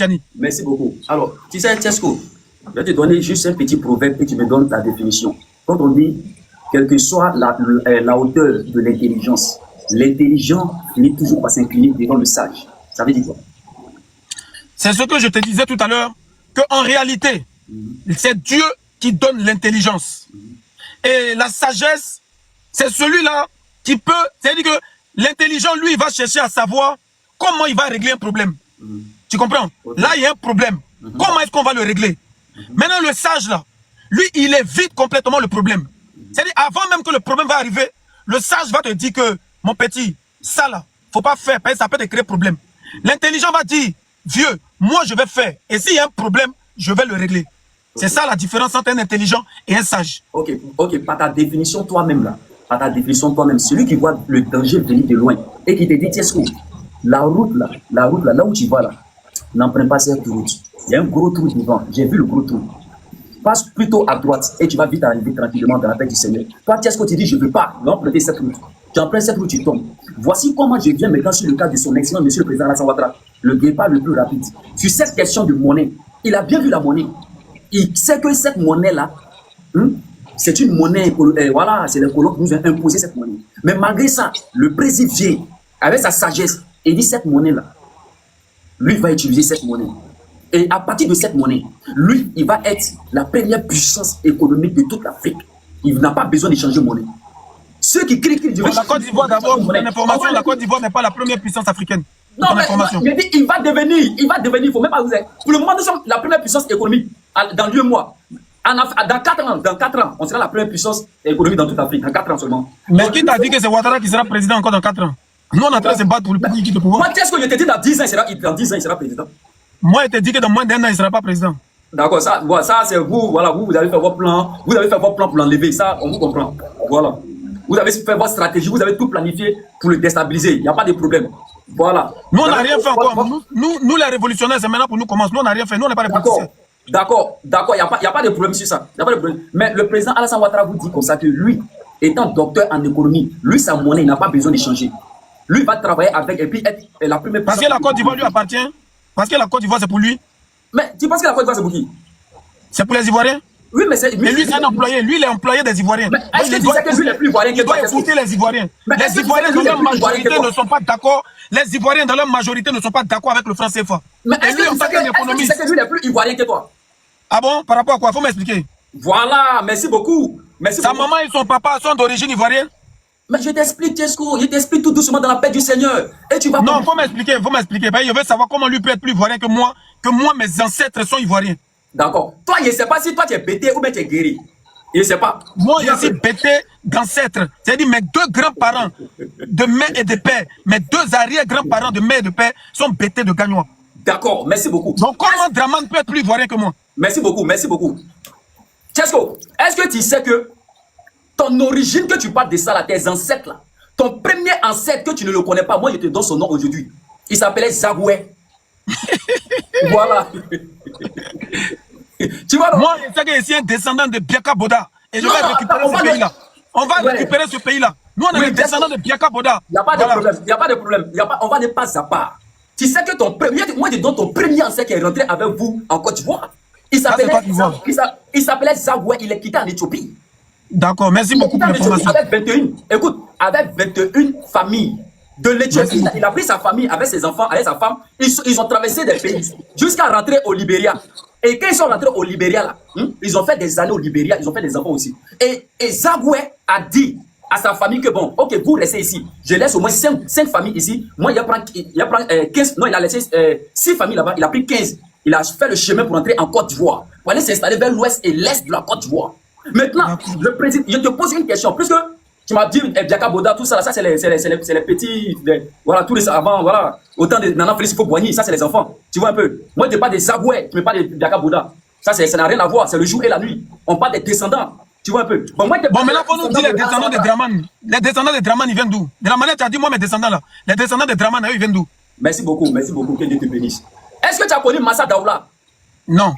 Tiani. Merci beaucoup. Alors, tu sais, Tchesco, je vais te donner juste un petit proverbe et tu me donnes ta définition. Quand on dit, quelle que soit la hauteur de l'intelligence, l'intelligent finit toujours par s'incliner devant le sage. Ça veut dire quoi? C'est ce que je te disais tout à l'heure, qu'en réalité, c'est Dieu qui donne l'intelligence. Et la sagesse, c'est celui-là qui peut, c'est-à-dire que l'intelligent, lui, il va chercher à savoir comment il va régler un problème. Tu comprends? Là, il y a un problème. Comment est-ce qu'on va le régler? Maintenant, le sage, là, lui, il évite complètement le problème. C'est-à-dire, avant même que le problème va arriver, le sage va te dire que, mon petit, ça là, faut pas faire, parce que ça peut te créer problème. L'intelligent va dire, vieux, moi je vais faire. Et s'il y a un problème, je vais le régler. C'est ça la différence entre un intelligent et un sage. Ok, par ta définition toi-même là, par ta définition toi-même, celui qui voit le danger venir de loin et qui te dit, tiens, la route là où tu vas là, n'emprunte pas cette route. Il y a un gros trou devant, j'ai vu le gros trou. Passe plutôt à droite et tu vas vite arriver tranquillement dans la paix du Seigneur. Toi, tiens, tu dis, je ne veux pas emprunter cette route. Tu empruntes cette route, tu tombes. Voici comment je viens maintenant sur le cas de son excellent monsieur le président Alassane Ouattara, le départ le plus rapide. Sur cette question de monnaie, il a bien vu la monnaie. Il sait que cette monnaie-là, c'est une monnaie, voilà, c'est les colons qui nous ont imposé cette monnaie. Mais malgré ça, le président vient avec sa sagesse et dit cette monnaie-là, lui va utiliser cette monnaie. Et à partir de cette monnaie, lui, il va être la première puissance économique de toute l'Afrique. Il n'a pas besoin d'échanger monnaie. Ceux qui crient qu'ils la Côte d'Ivoire, d'abord, pour l'information, la Côte d'Ivoire n'est pas la première puissance africaine. Non, mais je dis, il va devenir, il ne faut même pas vous dire. Pour le moment, nous sommes la première puissance économique dans 2 mois. Dans 4 ans, on sera la première puissance économique dans toute l'Afrique, dans 4 ans seulement. Mais qui t'a dit que c'est Ouattara qui sera président encore dans 4 ans? Nous, on est en train de se battre pour le pays qui est au pouvoir. Moi, qu'est-ce que je t'ai dit dans 10 ans, il sera président? Moi, je t'ai dit que dans moins d'1 an, il ne sera pas président. D'accord, ça c'est vous, voilà, vous avez fait vos plans, vous avez fait vos plans pour l'enlever, ça, on vous comprend. Voilà. Vous avez fait votre stratégie, vous avez tout planifié pour le déstabiliser, il n'y a pas de problème. Voilà. Nous, on n'a rien fait encore. Nous, les révolutionnaires, c'est maintenant pour nous commencer. Nous, on n'a rien fait. Nous, on n'est pas les politiciens. D'accord, il n'y a pas de problème sur ça. Y a pas de problème. Mais le président Alassane Ouattara vous dit comme ça que lui, étant docteur en économie, lui, sa monnaie, il n'a pas besoin d'échanger. Lui, il va travailler avec et puis être la première personne. Parce que la Côte d'Ivoire lui appartient. Parce que la Côte d'Ivoire, c'est pour lui. Mais tu penses que la Côte d'Ivoire, c'est pour qui? C'est pour les Ivoiriens. Oui, mais c'est. Mais lui, c'est un employé. Lui, il est employé des Ivoiriens. Mais est-ce que tu sais que lui, il est plus Ivoirien que toi? Il doit écouter les Ivoiriens. Les Ivoiriens, dans leur majorité, ne sont pas d'accord. Les Ivoiriens, dans leur majorité, ne sont pas d'accord avec le franc CFA. Mais est-ce que tu sais que lui, il est plus Ivoirien que toi? Ah bon? Par rapport à quoi? Faut m'expliquer. Voilà, merci beaucoup. Sa maman et son papa sont d'origine ivoirienne. Mais je t'explique, Tchesco, je t'explique tout doucement dans la paix du Seigneur. Et tu vas. Non, faut m'expliquer. Je veux savoir comment lui peut être plus ivoirien que moi, mes ancêtres sont ivoiriens. D'accord. Toi, je ne sais pas si toi tu es bêté ou bien tu es guéri. Je ne sais pas. Moi, je suis bêté d'ancêtres. C'est-à-dire mes 2 grands-parents de mère et de père, mes 2 arrière-grands-parents de mère et de père sont bêtés de Gagnois. D'accord, merci beaucoup. Donc comment Draman peut être plus ivoirien que moi? Merci beaucoup, merci beaucoup. Tchesco, est-ce que tu sais que ton origine, que tu parles de ça là, tes ancêtres là, ton premier ancêtre que tu ne le connais pas, moi je te donne son nom aujourd'hui. Il s'appelait Zagoué. Voilà. Tu vois, moi, je sais que je suis un descendant de Biaka Boda. Et je vais récupérer ce pays-là. On va récupérer ce pays-là. Nous, on est des descendants de Biaka Boda. Il n'y a pas de problème. Il n'y a pas de problème. On va ne pas à part. Tu sais que ton premier, moi je donne ton premier ancêtre qui est rentré avec vous en Côte d'Ivoire. Il s'appelait Zagoué. Il est quitté en Éthiopie. D'accord, merci beaucoup pour l'information. Avec 21 familles de l'Éthiopie, il a pris sa famille avec ses enfants, avec sa femme. Ils ont traversé des pays jusqu'à rentrer au Libéria. Et quand ils sont rentrés au Libéria, là, ils ont fait des années au Libéria, ils ont fait des enfants aussi. Et Zagoué a dit à sa famille que bon, ok, vous restez ici. Je laisse au moins 5 familles ici. Moi, il prend 15, non, il a laissé 6 familles là-bas, il a pris 15. Il a fait le chemin pour entrer en Côte d'Ivoire, pour aller s'installer vers l'ouest et l'est de la Côte d'Ivoire. Maintenant, le président, je te pose une question, puisque tu m'as dit Biaka Boda, tout ça, ça c'est les petits, voilà, tous les avant, voilà, autant de Nana Félix Boigny, ça c'est les enfants, tu vois un peu. Moi je te parle des Zagoué, tu me parles de Biaka Boda, ça n'a rien à voir, c'est le jour et la nuit, on parle des descendants, tu vois un peu. Bon, maintenant pour nous dire les descendants de Draman, ils viennent d'où? De la manière tu as dit, moi mes descendants là, les descendants de Draman, ils viennent d'où? Merci beaucoup, que Dieu te bénisse. Est-ce que tu as connu Massa Daoula? Non.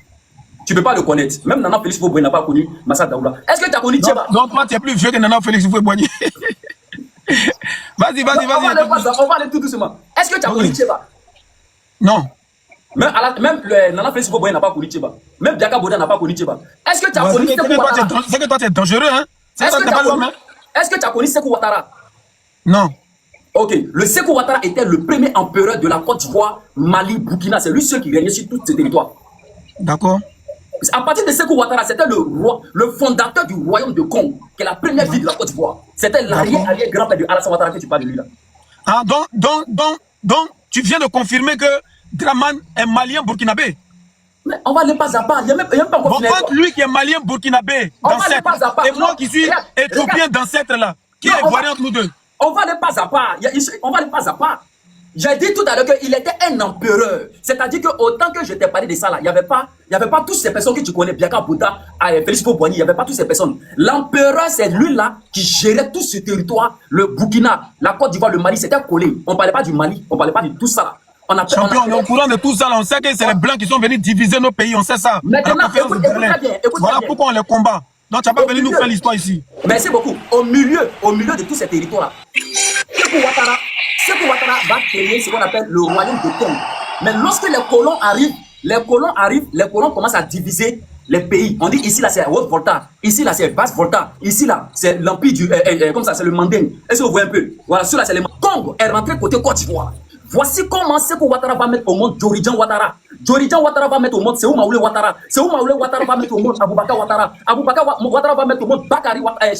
Tu ne peux pas le connaître. Même Nana Félix Fouboy n'a pas connu Massa Daoula. Est-ce que tu as connu Tcheba? Non, toi, tu es plus vieux que Nana Félix Fouboy. Vas-y. On va aller tout doucement. Est-ce que tu as connu Tcheba? Non. Même Nana Félix Boboye n'a pas connu Tcheba. Même Biaka Boda n'a pas connu Tcheba. Est-ce que tu as connu Sekou Ouattara? C'est que toi, tu es dangereux, hein? Est-ce que tu as connu Sekou Ouattara? Non. Ok, le Sekou Ouattara était le premier empereur de la Côte d'Ivoire, Mali, Burkina. C'est lui seul qui régnait sur tous ces territoires. D'accord. À partir de Sekou Ouattara, c'était le fondateur du royaume de Congo, qui est la première ville de la Côte d'Ivoire. C'était l'arrière-grand-père de Alassane Ouattara que tu parles de lui là. Ah, donc, tu viens de confirmer que Draman est malien burkinabé. Mais on va aller pas à pas. Il n'y a même pas encore bon, entre lui qui est malien burkinabé d'ancêtre et moi qui suis éthiopien d'ancêtre là, qui est ivoirien entre nous deux. On va aller pas à pas. On va aller pas à pas. J'ai dit tout à l'heure qu'il était un empereur. C'est-à-dire que autant que je t'ai parlé de ça là, il n'y avait pas toutes ces personnes que tu connais, Biaka Bouda, Félix Boigny, il n'y avait pas toutes ces personnes. L'empereur, c'est lui là qui gérait tout ce territoire, le Burkina, la Côte d'Ivoire, le Mali, c'était collé. On ne parlait pas du Mali, on ne parlait pas de tout ça là. Champion, on est au courant de tout ça là. On sait que c'est les Blancs qui sont venus diviser nos pays, on sait ça. Maintenant, écoute bien. Voilà pourquoi on les combat. Donc tu n'as pas venu nous faire l'histoire ici. Merci beaucoup. Au milieu de tous ces territoires là, Sekou Ouattara va créer ce qu'on appelle le royaume de Congo. Mais lorsque les colons arrivent, les colons commencent à diviser les pays. On dit ici là c'est Haute-Volta, ici là c'est Basse-Volta, ici là c'est l'empire du comme ça c'est le Manding. Est-ce que vous voyez un peu? Voilà, celui-là c'est le Congo est rentré côté Côte d'Ivoire. Voici comment Sekou Ouattara va mettre au monde Djorijan Ouattara. Djorijan Ouattara va mettre au monde Sékou Maoulé Ouattara. Sékou Maoulé Ouattara va mettre au monde Aboubakar Ouattara. Aboubakar Ouattara va mettre au monde Bakary Ouattara.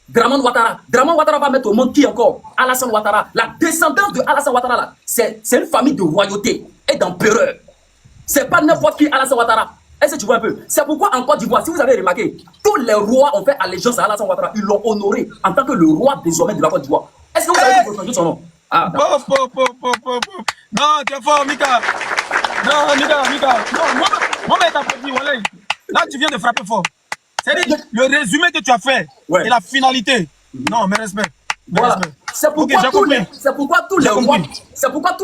Draman Ouattara. Draman Ouattara va mettre au monde qui encore? Alassane Ouattara. La descendance de Alassane Ouattara là, c'est une famille de royauté et d'empereurs. C'est pas n'importe qui Alassane Ouattara. Est-ce que tu vois un peu? C'est pourquoi en Côte d'Ivoire, si vous avez remarqué, tous les rois ont fait allégeance à Alassane Ouattara. Ils l'ont honoré en tant que le roi désormais de la Côte d'Ivoire. Est-ce que vous avez entendu son nom? Ah, non, tu es fort, Mika. Non, Mika. Non, moi, t'as dit, voilà. Là, tu viens de frapper fort. C'est-à-dire le résumé que tu as fait et la finalité. Non, mais respect. Voilà. C'est pourquoi tous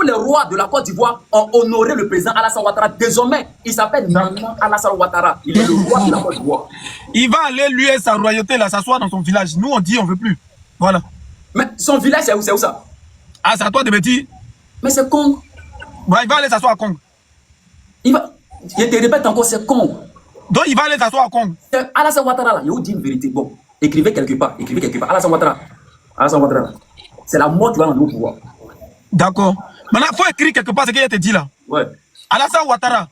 les rois de la Côte d'Ivoire ont honoré le président Alassane Ouattara. Désormais, il s'appelle Nana Alassane Ouattara. Il est le roi de la Côte d'Ivoire. Il va aller, lui et sa royauté, là, s'asseoir dans son village. Nous, on dit, on veut plus. Voilà. Mais son village, c'est où ça? Ah, c'est à toi de me dire. Mais c'est Congo. Ouais, il va aller s'asseoir à Congo. Je te répète encore, c'est Congo. Donc, il va aller s'asseoir à Congo. Alassane Ouattara, là, je vous dis une vérité. Bon, écrivez quelque part. Alassane Ouattara, c'est la mort qui va dans nos pouvoirs. D'accord. Maintenant, il faut écrire quelque part ce qu'il te dit là. Ouais. Alassane Ouattara,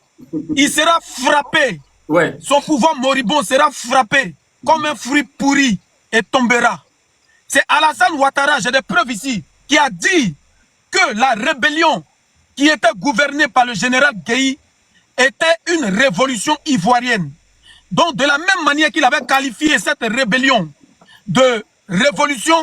il sera frappé. Ouais. Son pouvoir moribond sera frappé comme un fruit pourri et tombera. C'est Alassane Ouattara, j'ai des preuves ici, qui a dit que la rébellion qui était gouvernée par le général Gueye était une révolution ivoirienne. Donc, de la même manière qu'il avait qualifié cette rébellion de révolution,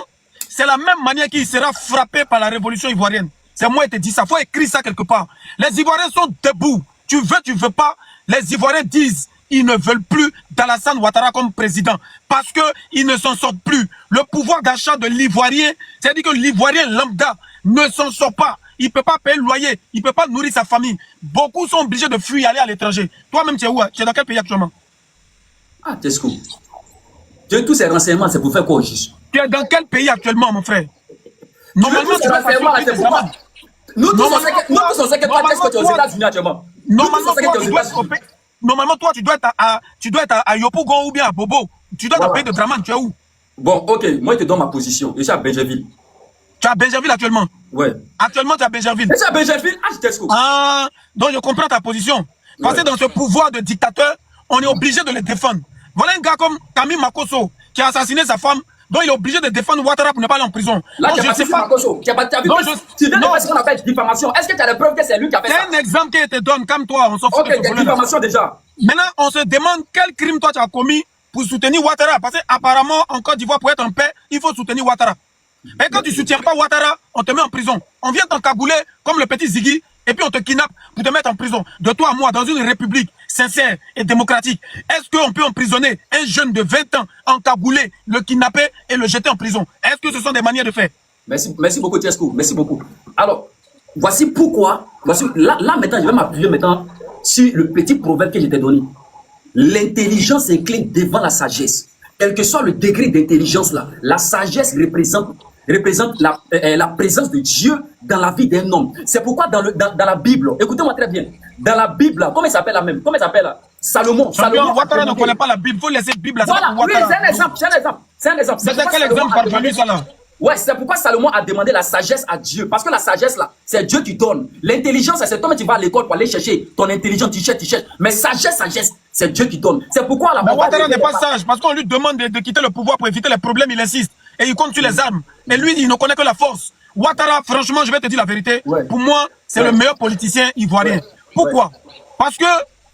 c'est la même manière qu'il sera frappé par la révolution ivoirienne. C'est moi qui te dis ça, il faut écrire ça quelque part. Les Ivoiriens sont debout. Tu veux pas, les Ivoiriens disent ils ne veulent plus d'Alassane Ouattara comme président parce qu'ils ne s'en sortent plus. Le pouvoir d'achat de l'Ivoirien, c'est-à-dire que l'Ivoirien lambda ne s'en sort pas. Il ne peut pas payer le loyer, il ne peut pas nourrir sa famille. Beaucoup sont obligés de fuir et aller à l'étranger. Toi-même, tu es où? Tu es dans quel pays actuellement? Ah, Tesco. Tous ces renseignements, c'est pour faire quoi au juste? Tu es dans quel pays actuellement, mon frère? Normalement, tu dois être Nous tous, on sait que toi, qu'est-ce que tu es aux États-Unis actuellement? Normalement, toi, tu dois être à Yopougon ou bien à Bobo. Tu dois être au pays de Draman, tu es où? Bon, ok, moi, je te donne ma position. Je suis à Benjerville. Tu es à Benjerville actuellement? Ouais. Actuellement, tu es à Benjerville. Je suis à Benjerville, Tesco. Ah, donc je comprends ta position. Parce que dans ce pouvoir de dictateur, on est obligé de les défendre. Voilà un gars comme Camille Makosso qui a assassiné sa femme. Donc il est obligé de défendre Ouattara pour ne pas aller en prison. Là, tu sais pas. Tu viens de faire ce qu'on appelle diffamation. Est-ce que tu as les preuves que c'est lui qui a fait ça? C'est un exemple qui te donne, comme toi, on s'en fout. Ok, il y a diffamation déjà. Maintenant, on se demande quel crime toi tu as commis pour soutenir Ouattara. Parce qu'apparemment, en Côte d'Ivoire, pour être en paix, il faut soutenir Ouattara. Et quand tu ne soutiens pas Ouattara, on te met en prison. On vient t'encabouler comme le petit Ziggy, et puis on te kidnappe pour te mettre en prison. De toi à moi, dans une république sincère et démocratique, est-ce qu'on peut emprisonner un jeune de 20 ans, encabouler, le kidnapper et le jeter en prison? Est-ce que ce sont des manières de faire? Merci beaucoup, Tesco. Merci beaucoup. Alors, voici pourquoi. Là maintenant, je vais m'appuyer maintenant sur le petit proverbe que je t'ai donné. L'intelligence incline devant la sagesse. Quel que soit le degré d'intelligence là, la sagesse représente représente la présence de Dieu dans la vie d'un homme. C'est pourquoi dans la Bible, écoutez-moi très bien, dans la Bible, comment il s'appelle la même? Comment il s'appelle là? Salomon. Ouattara ne connaît pas la Bible, il faut laisser la Bible à voilà, oui, c'est un exemple, c'est un exemple. C'est quel exemple parvenu ça là? Ouais, c'est pourquoi Salomon a demandé la sagesse à Dieu. Parce que la sagesse, là, c'est Dieu qui donne. L'intelligence, c'est toi, tu vas à l'école pour aller chercher ton intelligence, tu cherches. Mais sagesse, c'est Dieu qui donne. C'est pourquoi la Mais Ouattara n'est pas sage, parce qu'on lui demande de quitter le pouvoir pour éviter les problèmes, il insiste. Et il compte sur les armes. Mais lui, il ne connaît que la force. Ouattara, franchement, je vais te dire la vérité. Ouais. Pour moi, c'est le meilleur politicien ivoirien. Ouais. Pourquoi? Parce que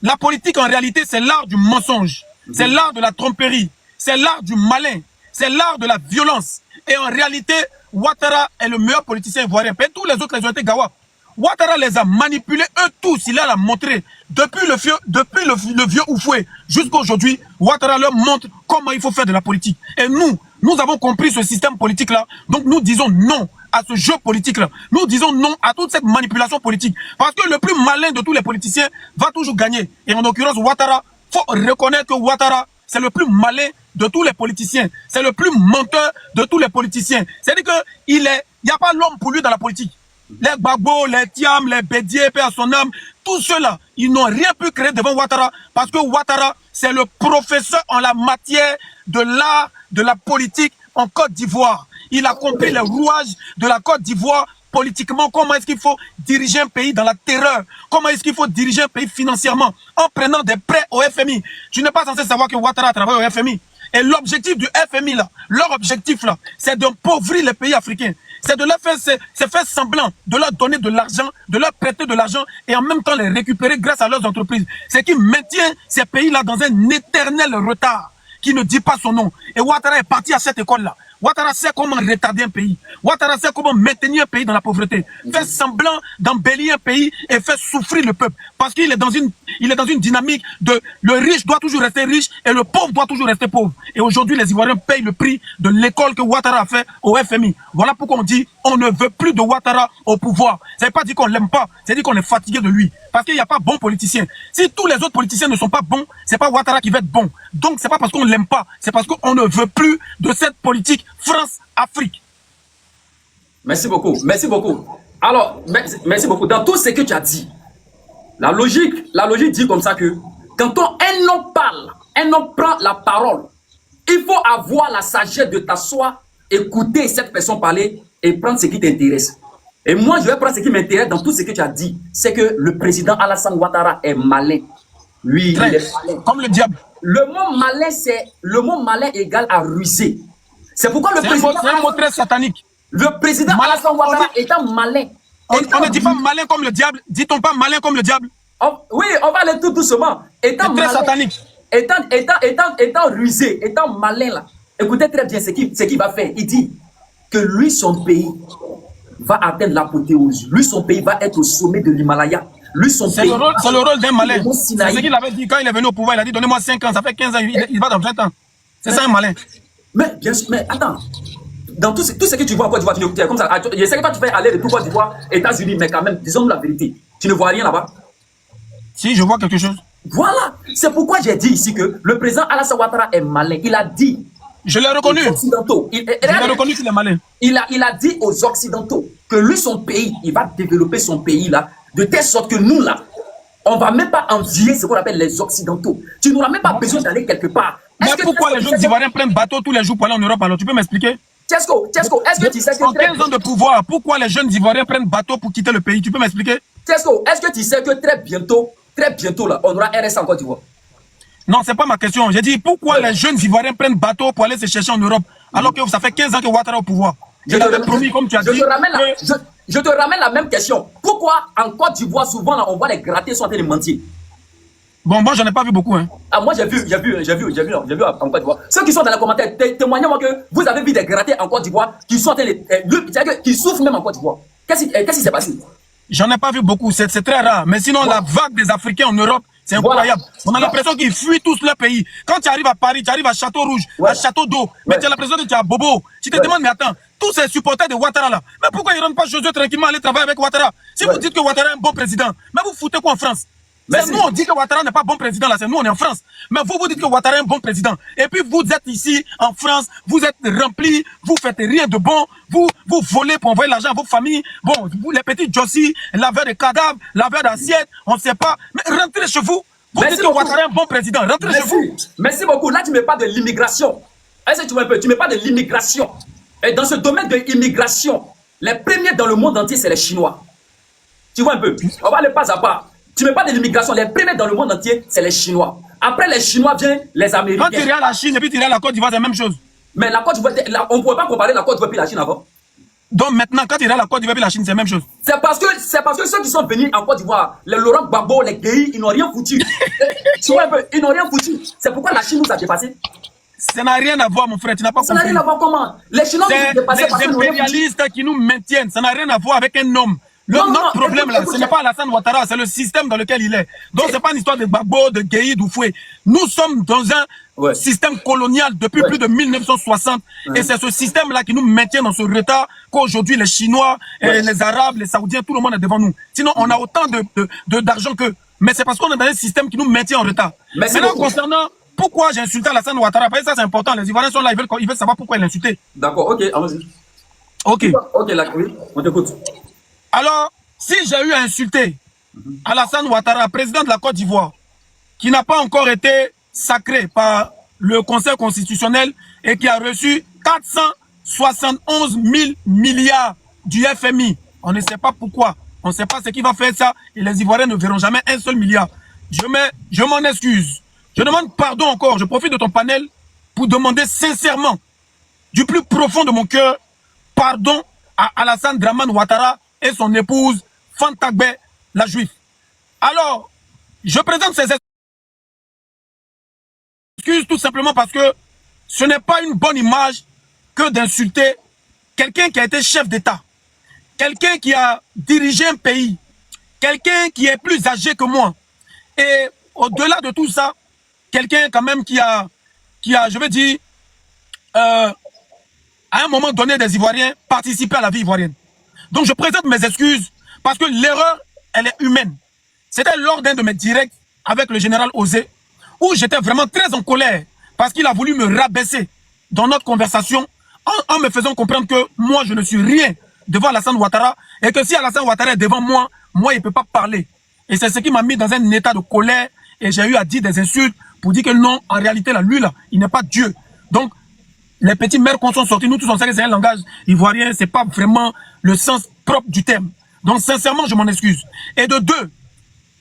la politique, en réalité, c'est l'art du mensonge. C'est l'art de la tromperie. C'est l'art du malin. C'est l'art de la violence. Et en réalité, Ouattara est le meilleur politicien ivoirien. Mais tous les autres, les ont été Gawa. Ouattara les a manipulés, eux tous, il a montré. Depuis le vieux Oufoué jusqu'à aujourd'hui, Ouattara leur montre comment il faut faire de la politique. Et nous avons compris ce système politique-là. Donc nous disons non à ce jeu politique-là. Nous disons non à toute cette manipulation politique. Parce que le plus malin de tous les politiciens va toujours gagner. Et en l'occurrence, Ouattara, il faut reconnaître que Ouattara, c'est le plus malin de tous les politiciens. C'est le plus menteur de tous les politiciens. C'est-à-dire qu'il n'y a pas l'homme pour lui dans la politique. Les Gbagbo, les Thiam, les Bédié, paix à son âme, tous ceux-là, ils n'ont rien pu créer devant Ouattara. Parce que Ouattara, c'est le professeur en la matière de l'art, de la politique en Côte d'Ivoire. Il a compris les rouages de la Côte d'Ivoire politiquement. Comment est-ce qu'il faut diriger un pays dans la terreur? Comment est-ce qu'il faut diriger un pays financièrement en prenant des prêts au FMI? Tu n'es pas censé savoir que Ouattara travaille au FMI. Et l'objectif du FMI, là, leur objectif, là, c'est d'appauvrir les pays africains. C'est de leur faire semblant, de leur donner de l'argent, de leur prêter de l'argent et en même temps les récupérer grâce à leurs entreprises. C'est qui maintient ces pays-là dans un éternel retard qui ne dit pas son nom. Et Ouattara est parti à cette école-là. Ouattara sait comment retarder un pays. Ouattara sait comment maintenir un pays dans la pauvreté. Faire semblant d'embellir un pays et faire souffrir le peuple. Parce qu'il est dans une dynamique de le riche doit toujours rester riche et le pauvre doit toujours rester pauvre. Et aujourd'hui, les Ivoiriens payent le prix de l'école que Ouattara a fait au FMI. Voilà pourquoi on dit on ne veut plus de Ouattara au pouvoir. Ça ne veut pas dire qu'on l'aime pas, c'est dire qu'on est fatigué de lui. Parce qu'il n'y a pas bon politicien. Si tous les autres politiciens ne sont pas bons, c'est pas Ouattara qui va être bon. Donc c'est pas parce qu'on l'aime pas, c'est parce qu'on ne veut plus de cette politique France-Afrique. Merci beaucoup, merci beaucoup. Alors, merci beaucoup. Dans tout ce que tu as dit, la logique dit comme ça que quand un homme parle, un homme prend la parole, il faut avoir la sagesse de t'asseoir, écouter cette personne parler et prendre ce qui t'intéresse. Et moi, je vais prendre ce qui m'intéresse dans tout ce que tu as dit. C'est que le président Alassane Ouattara est malin. Lui, il est malin. Comme le diable. Le mot malin égale à rusé. C'est pourquoi le président... C'est un mot très satanique. Le président Alassane Ouattara étant malin. On ne dit pas malin comme le diable. Dit-on pas malin comme le diable? Oui, on va aller tout doucement. Étant très malin, satanique. Étant rusé, étant malin là. Écoutez très bien ce qu'il va faire. Il dit que lui, son pays va atteindre l'apothéose. Lui, son pays va être au sommet de l'Himalaya. Lui, son pays... C'est le rôle d'un malin. C'est ce qu'il avait dit quand il est venu au pouvoir. Il a dit, donnez-moi 5 ans. Ça fait 15 ans, il va dans 20 ans. C'est ça un malin. Mais bien sûr, mais attends. Dans tout ce que tu vois en Côte d'Ivoire, tu es comme ça. Je sais que toi, tu fais aller de tout Côte d'Ivoire, États-Unis, mais quand même, disons-nous la vérité. Tu ne vois rien là-bas? Si, je vois quelque chose. Voilà. C'est pourquoi j'ai dit ici que le président Alassane Ouattara est malin. Il a dit... Je l'ai reconnu. Je l'ai reconnu qu'il est malin. Il a dit aux Occidentaux que lui, son pays, il va développer son pays là, de telle sorte que nous là, on ne va même pas envier ce qu'on appelle les Occidentaux. Tu n'auras même pas besoin d'aller quelque part. Mais pourquoi les jeunes Ivoiriens prennent bateau tous les jours pour aller en Europe alors? Tu peux m'expliquer? Tesco, est-ce que tu sais que... En 15 ans de pouvoir, pourquoi les jeunes Ivoiriens prennent bateau pour quitter le pays? Tu peux m'expliquer? Tesco, est-ce que tu sais que très bientôt là, on aura RS en Côte d'Ivoire? Non, c'est pas ma question. J'ai dit pourquoi les jeunes Ivoiriens prennent bateau pour aller se chercher en Europe alors que ça fait 15 ans que Ouattara est au pouvoir. Je l'avais promis, comme tu as dit. Je te ramène la même question. Pourquoi en Côte d'Ivoire, souvent, là, on voit les grattés sont en train de mentir? Bon, moi, j'en ai pas vu beaucoup. Hein. Ah, moi, j'ai vu en Côte d'Ivoire. Ceux qui sont dans les commentaires, témoignez-moi que vous avez vu des grattés en Côte d'Ivoire qui sont en train de... qui souffrent même en Côte d'Ivoire. Qu'est-ce qui s'est passé? J'en ai pas vu beaucoup, c'est très rare. Mais sinon, la vague des Africains en Europe, c'est incroyable. On a l'impression qu'ils fuient tous leur pays. Quand tu arrives à Paris, tu arrives à Château-Rouge, à Château d'Eau, mais tu as l'impression que tu es à Bobo. Tu te demandes, mais attends, tous ces supporters de Ouattara là, mais pourquoi ils ne rentrent pas chez eux tranquillement aller travailler avec Ouattara? Si vous dites que Ouattara est un bon président, mais vous foutez quoi en France? Merci. Nous, on dit que Ouattara n'est pas bon président, là. C'est nous, on est en France. Mais vous, vous dites que Ouattara est un bon président. Et puis, vous êtes ici, en France, vous êtes remplis, vous faites rien de bon, vous volez pour envoyer l'argent à vos familles. Bon, vous, les petits Jossi, laveurs de cadavres, laveurs d'assiettes, on ne sait pas. Mais rentrez chez vous. Vous dites que Ouattara est un bon président. Rentrez chez vous. Merci beaucoup. Là, tu ne mets pas de l'immigration. Est-ce que tu vois un peu? Tu ne mets pas de l'immigration. Et dans ce domaine de l'immigration, les premiers dans le monde entier, c'est les Chinois. Tu vois un peu? On va aller pas à pas. Tu ne mets pas de l'immigration. Les premiers dans le monde entier, c'est les Chinois. Après les Chinois viennent les Américains. Quand tu irais à la Chine et puis tu irais à la Côte d'Ivoire, c'est la même chose. Mais la Côte d'Ivoire, on ne pouvait pas comparer la Côte d'Ivoire et la Chine avant. Donc maintenant, quand tu irais à la Côte d'Ivoire et la Chine, c'est la même chose. C'est parce que ceux qui sont venus en Côte d'Ivoire, les Laurent Gbagbo, les Guéhi, ils n'ont rien foutu. Tu vois un peu? Ils n'ont rien foutu. C'est pourquoi la Chine nous a dépassés. Ça n'a rien à voir, mon frère, tu n'as pas compris. Ça n'a rien à voir comment? Les Chinois nous ont dépassés parce que les impérialistes qui nous maintiennent, ça n'a rien à voir avec un homme. Notre problème là, ce n'est pas Alassane Ouattara, c'est le système dans lequel il est. Donc c'est pas une histoire de Gbagbo, de Guéhi, d'Oufoué. Nous sommes dans un système colonial depuis plus de 1960 et c'est ce système là qui nous maintient dans ce retard qu'aujourd'hui les Chinois, les Arabes, les Saoudiens, tout le monde est devant nous. Sinon on a autant d'argent qu'eux. Mais c'est parce qu'on est dans un système qui nous maintient en retard. Maintenant concernant pourquoi j'ai insulté Alassane Ouattara, parce que ça c'est important, les Ivoiriens sont là, ils veulent savoir pourquoi il a insulté. D'accord, ok, allons-y. Ok. Ok, là, oui, on t'écoute. Alors, si j'ai eu à insulter Alassane Ouattara, président de la Côte d'Ivoire, qui n'a pas encore été sacré par le Conseil constitutionnel et qui a reçu 471 000 milliards du FMI, on ne sait pas pourquoi, on ne sait pas ce qui va faire ça et les Ivoiriens ne verront jamais un seul milliard. Je m'en excuse. Je demande pardon encore, je profite de ton panel pour demander sincèrement, du plus profond de mon cœur, pardon à Alassane Dramane Ouattara et son épouse Fantagbe, la juive. Alors, je présente ces excuses tout simplement parce que ce n'est pas une bonne image que d'insulter quelqu'un qui a été chef d'État, quelqu'un qui a dirigé un pays, quelqu'un qui est plus âgé que moi. Et au-delà de tout ça, quelqu'un quand même qui a, je veux dire, à un moment donné des Ivoiriens, participé à la vie ivoirienne. Donc je présente mes excuses parce que l'erreur, elle est humaine. C'était lors d'un de mes directs avec le général Osé où j'étais vraiment très en colère parce qu'il a voulu me rabaisser dans notre conversation en me faisant comprendre que moi, je ne suis rien devant Alassane Ouattara et que si Alassane Ouattara est devant moi, il ne peut pas parler. Et c'est ce qui m'a mis dans un état de colère et j'ai eu à dire des insultes pour dire que non, en réalité, là, lui, là, il n'est pas Dieu. Donc, les petits maires qu'on sont sortis, nous tous on sait que c'est un langage ivoirien, c'est pas vraiment le sens propre du terme. Donc sincèrement, je m'en excuse. Et de deux,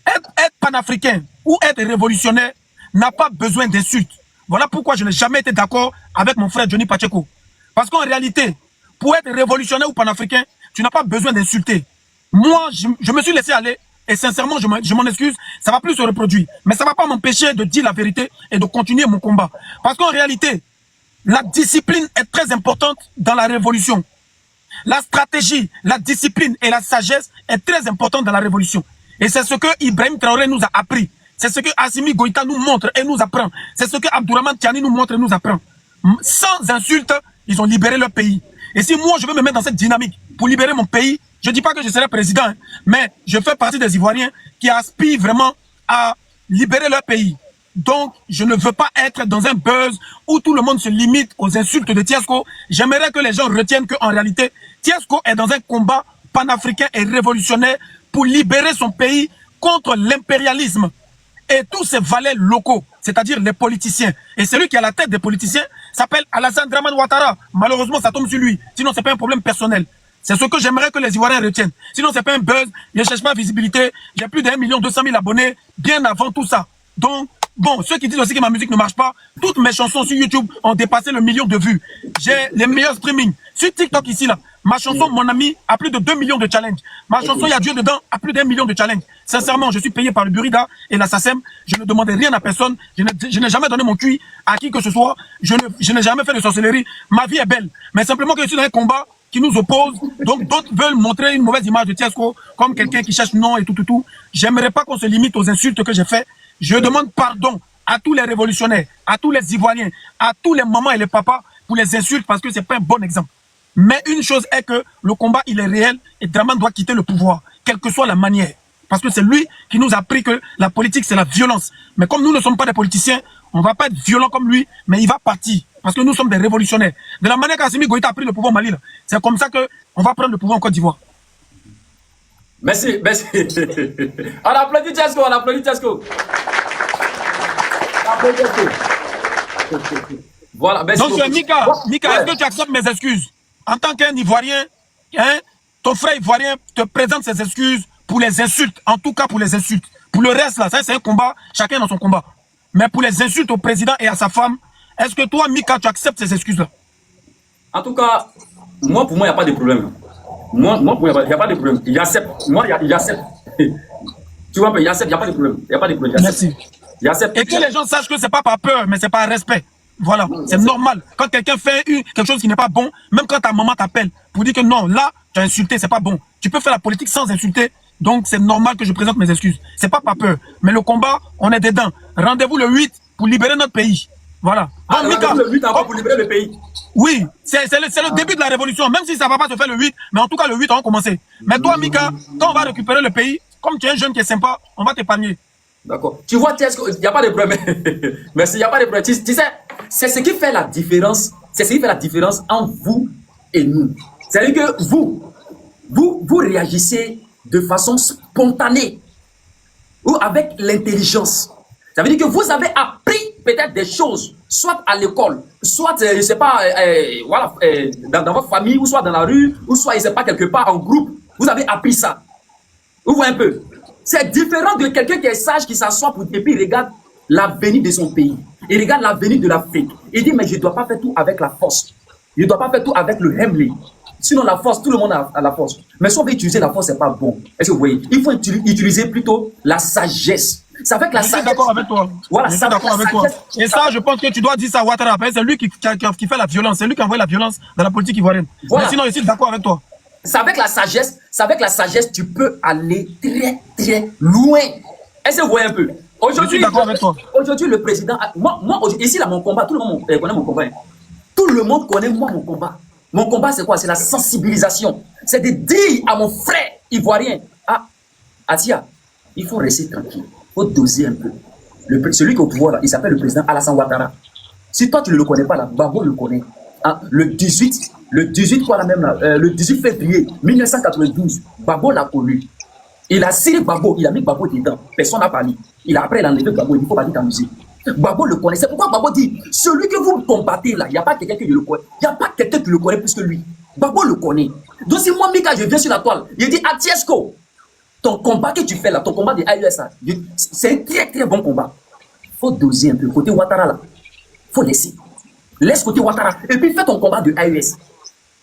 être panafricain ou être révolutionnaire n'a pas besoin d'insultes. Voilà pourquoi je n'ai jamais été d'accord avec mon frère Johnny Pacheco. Parce qu'en réalité, pour être révolutionnaire ou panafricain, tu n'as pas besoin d'insulter. Moi, je me suis laissé aller et sincèrement, je m'en excuse, ça va plus se reproduire. Mais ça ne va pas m'empêcher de dire la vérité et de continuer mon combat. Parce qu'en réalité, la discipline est très importante dans la révolution. La stratégie, la discipline et la sagesse est très importante dans la révolution. Et c'est ce que Ibrahim Traoré nous a appris. C'est ce que Assimi Goïta nous montre et nous apprend. C'est ce que Abdourahmane Tiani nous montre et nous apprend. Sans insulte, ils ont libéré leur pays. Et si moi, je veux me mettre dans cette dynamique pour libérer mon pays, je ne dis pas que je serai président, hein, mais je fais partie des Ivoiriens qui aspirent vraiment à libérer leur pays. Donc, je ne veux pas être dans un buzz où tout le monde se limite aux insultes de Tiesco. J'aimerais que les gens retiennent qu'en réalité, Tiesco est dans un combat panafricain et révolutionnaire pour libérer son pays contre l'impérialisme et tous ces valets locaux, c'est-à-dire les politiciens. Et celui qui est à la tête des politiciens s'appelle Alassane Dramane Ouattara. Malheureusement, ça tombe sur lui. Sinon, ce n'est pas un problème personnel. C'est ce que j'aimerais que les Ivoiriens retiennent. Sinon, ce n'est pas un buzz. Je ne cherche pas visibilité. J'ai plus d'1 200 000 abonnés bien avant tout ça. Donc, bon, ceux qui disent aussi que ma musique ne marche pas, toutes mes chansons sur YouTube ont dépassé le 1 million de vues. J'ai les meilleurs streamings. Sur TikTok ici, là, ma chanson, mon ami, a plus de 2 millions de challenges. Ma chanson, il y a Dieu dedans, a plus d'1 million de challenges. Sincèrement, je suis payé par le Burida et la SACEM. Je ne demandais rien à personne. Je n'ai jamais donné mon cuit à qui que ce soit. Je n'ai jamais fait de sorcellerie. Ma vie est belle. Mais simplement que je suis dans un combat qui nous oppose. Donc, d'autres veulent montrer une mauvaise image de Tiesco comme quelqu'un qui cherche non et tout. J'aimerais pas qu'on se limite aux insultes que j'ai fait. Je demande pardon à tous les révolutionnaires, à tous les Ivoiriens, à tous les mamans et les papas pour les insultes parce que c'est pas un bon exemple. Mais une chose est que le combat, il est réel et Dramane doit quitter le pouvoir, quelle que soit la manière. Parce que c'est lui qui nous a appris que la politique, c'est la violence. Mais comme nous ne sommes pas des politiciens, on ne va pas être violent comme lui, mais il va partir. Parce que nous sommes des révolutionnaires. De la manière qu'Assimi Goïta a pris le pouvoir au Mali, c'est comme ça qu'on va prendre le pouvoir en Côte d'Ivoire. Merci, merci. On applaudit Tchesco, on applaudit Tchesco. Voilà, merci. Donc, Mika, Ouais. est-ce que tu acceptes mes excuses? En tant qu'un Ivoirien, hein, ton frère Ivoirien te présente ses excuses pour les insultes, en tout cas pour les insultes. Pour le reste, là, ça c'est un combat, chacun dans son combat. Mais pour les insultes au président et à sa femme, est-ce que toi, Mika, tu acceptes ces excuses-là? En tout cas, moi, pour moi, il n'y a pas de problème. Moi, pour moi, il n'y a pas de problème. J'accepte. Moi, j'accepte. Tu vois, j'accepte, il n'y a pas de problème. Il n'y a pas de problème. Merci. J'accepte. Et que les gens sachent que c'est pas par peur, mais c'est par respect. Voilà, c'est normal. Quand quelqu'un fait quelque chose qui n'est pas bon, même quand ta maman t'appelle pour dire que non, là, tu as insulté, c'est pas bon. Tu peux faire la politique sans insulter, donc c'est normal que je présente mes excuses. C'est pas par peur. Mais le combat, on est dedans. Rendez-vous le 8 pour libérer notre pays. Voilà. Ah, Donc, Mika, le 8 encore pour libérer le pays. oui, c'est le début de la révolution, même si ça ne va pas se faire le 8, mais en tout cas le 8, on va commencer. Mais toi, Mika, quand on va récupérer le pays, comme tu es un jeune qui est sympa, on va t'épargner. D'accord. Tu vois, il n'y a pas de problème. Merci, il n'y a pas de problème. Tu sais, c'est ce qui fait la différence. C'est ce qui fait la différence entre vous et nous. C'est-à-dire que vous réagissez de façon spontanée ou avec l'intelligence. Ça veut dire que vous avez appris peut-être des choses, soit à l'école, soit, je ne sais pas, voilà, dans votre famille, ou soit dans la rue, ou soit, je ne sais pas, quelque part en groupe. Vous avez appris ça. Vous voyez un peu. C'est différent de quelqu'un qui est sage, qui s'assoit et puis il regarde l'avenir de son pays. Il regarde l'avenir de l'Afrique. Il dit, mais je ne dois pas faire tout avec la force. Je ne dois pas faire tout avec le Hemley. Sinon, la force, tout le monde a la force. Mais si on veut utiliser la force, ce n'est pas bon. Est-ce que vous voyez? Il faut utiliser plutôt la sagesse. C'est avec la sagesse. Je suis d'accord avec toi. Voilà, je suis d'accord avec toi. Et ça, je pense que tu dois dire ça à Ouattara. C'est lui qui fait la violence. C'est lui qui envoie la violence dans la politique ivoirienne. Voilà. Mais sinon, je suis d'accord avec toi. C'est avec la sagesse, tu peux aller très, très loin. Est-ce que vous voyez un peu? Je suis d'accord avec toi. Aujourd'hui, le président, moi, ici, là, mon combat, tout le monde connaît mon combat. Tout le monde connaît, moi, mon combat. Mon combat, c'est quoi? C'est la sensibilisation. C'est de dire à mon frère ivoirien, ah, Atia, il faut rester tranquille. Il faut doser un peu. Celui qui est au pouvoir, là, il s'appelle le président Alassane Ouattara. Si toi, tu ne le connais pas, là, Babo le connaît. Ah, le 18 février 1992, Babo l'a connu. Il a serré Babo, il a mis Babo dedans. Personne n'a parlé. Après, il a enlevé Babo, il faut partir t'amuser. Babo le connaît. C'est pourquoi Babo dit, celui que vous combattez là, il n'y a pas quelqu'un qui le connaît. Il n'y a pas quelqu'un qui le connaît plus que lui. Babo le connaît. Donc si moi, Mika, je viens sur la toile, il dit, Atiesco, ton combat que tu fais là, ton combat de AUS, c'est un très très bon combat. Il faut doser un peu. Côté Ouattara là, il faut laisser. Laisse côté Ouattara. Et puis fais ton combat de AUS.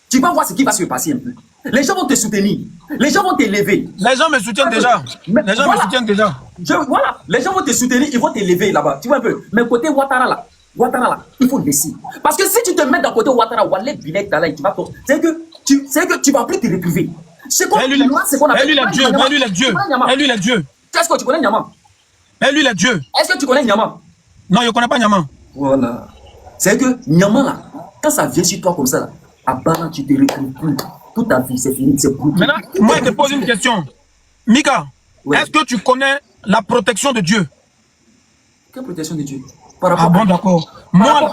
Tu vas voir ce qui va se passer un peu. Les gens vont te soutenir. Les gens vont t'élever. Les gens me soutiennent déjà. Les gens me soutiennent déjà. Voilà. Les gens vont te soutenir, ils vont t'élever là-bas. Tu vois un peu. Mais côté Ouattara là, il faut laisser. Parce que si tu te mets dans côté Ouattara, c'est que tu vas plus te retrouver. C'est comme ce qu'on appelle. Lui, il est Dieu. Qu'est-ce que tu connais Nyama? Lui, il est Dieu. Est-ce que tu connais Nyama? Non, je ne connais pas Nyama. Voilà. C'est que Nyama là, quand ça vient sur toi comme ça là, à bas, tu te retrouves plus. Toute ta vie, c'est fini, c'est brutal. Maintenant, moi, je te pose une question. Mika, est-ce que tu connais la protection de Dieu? Quelle protection de Dieu? Ah bon, d'accord. Moi,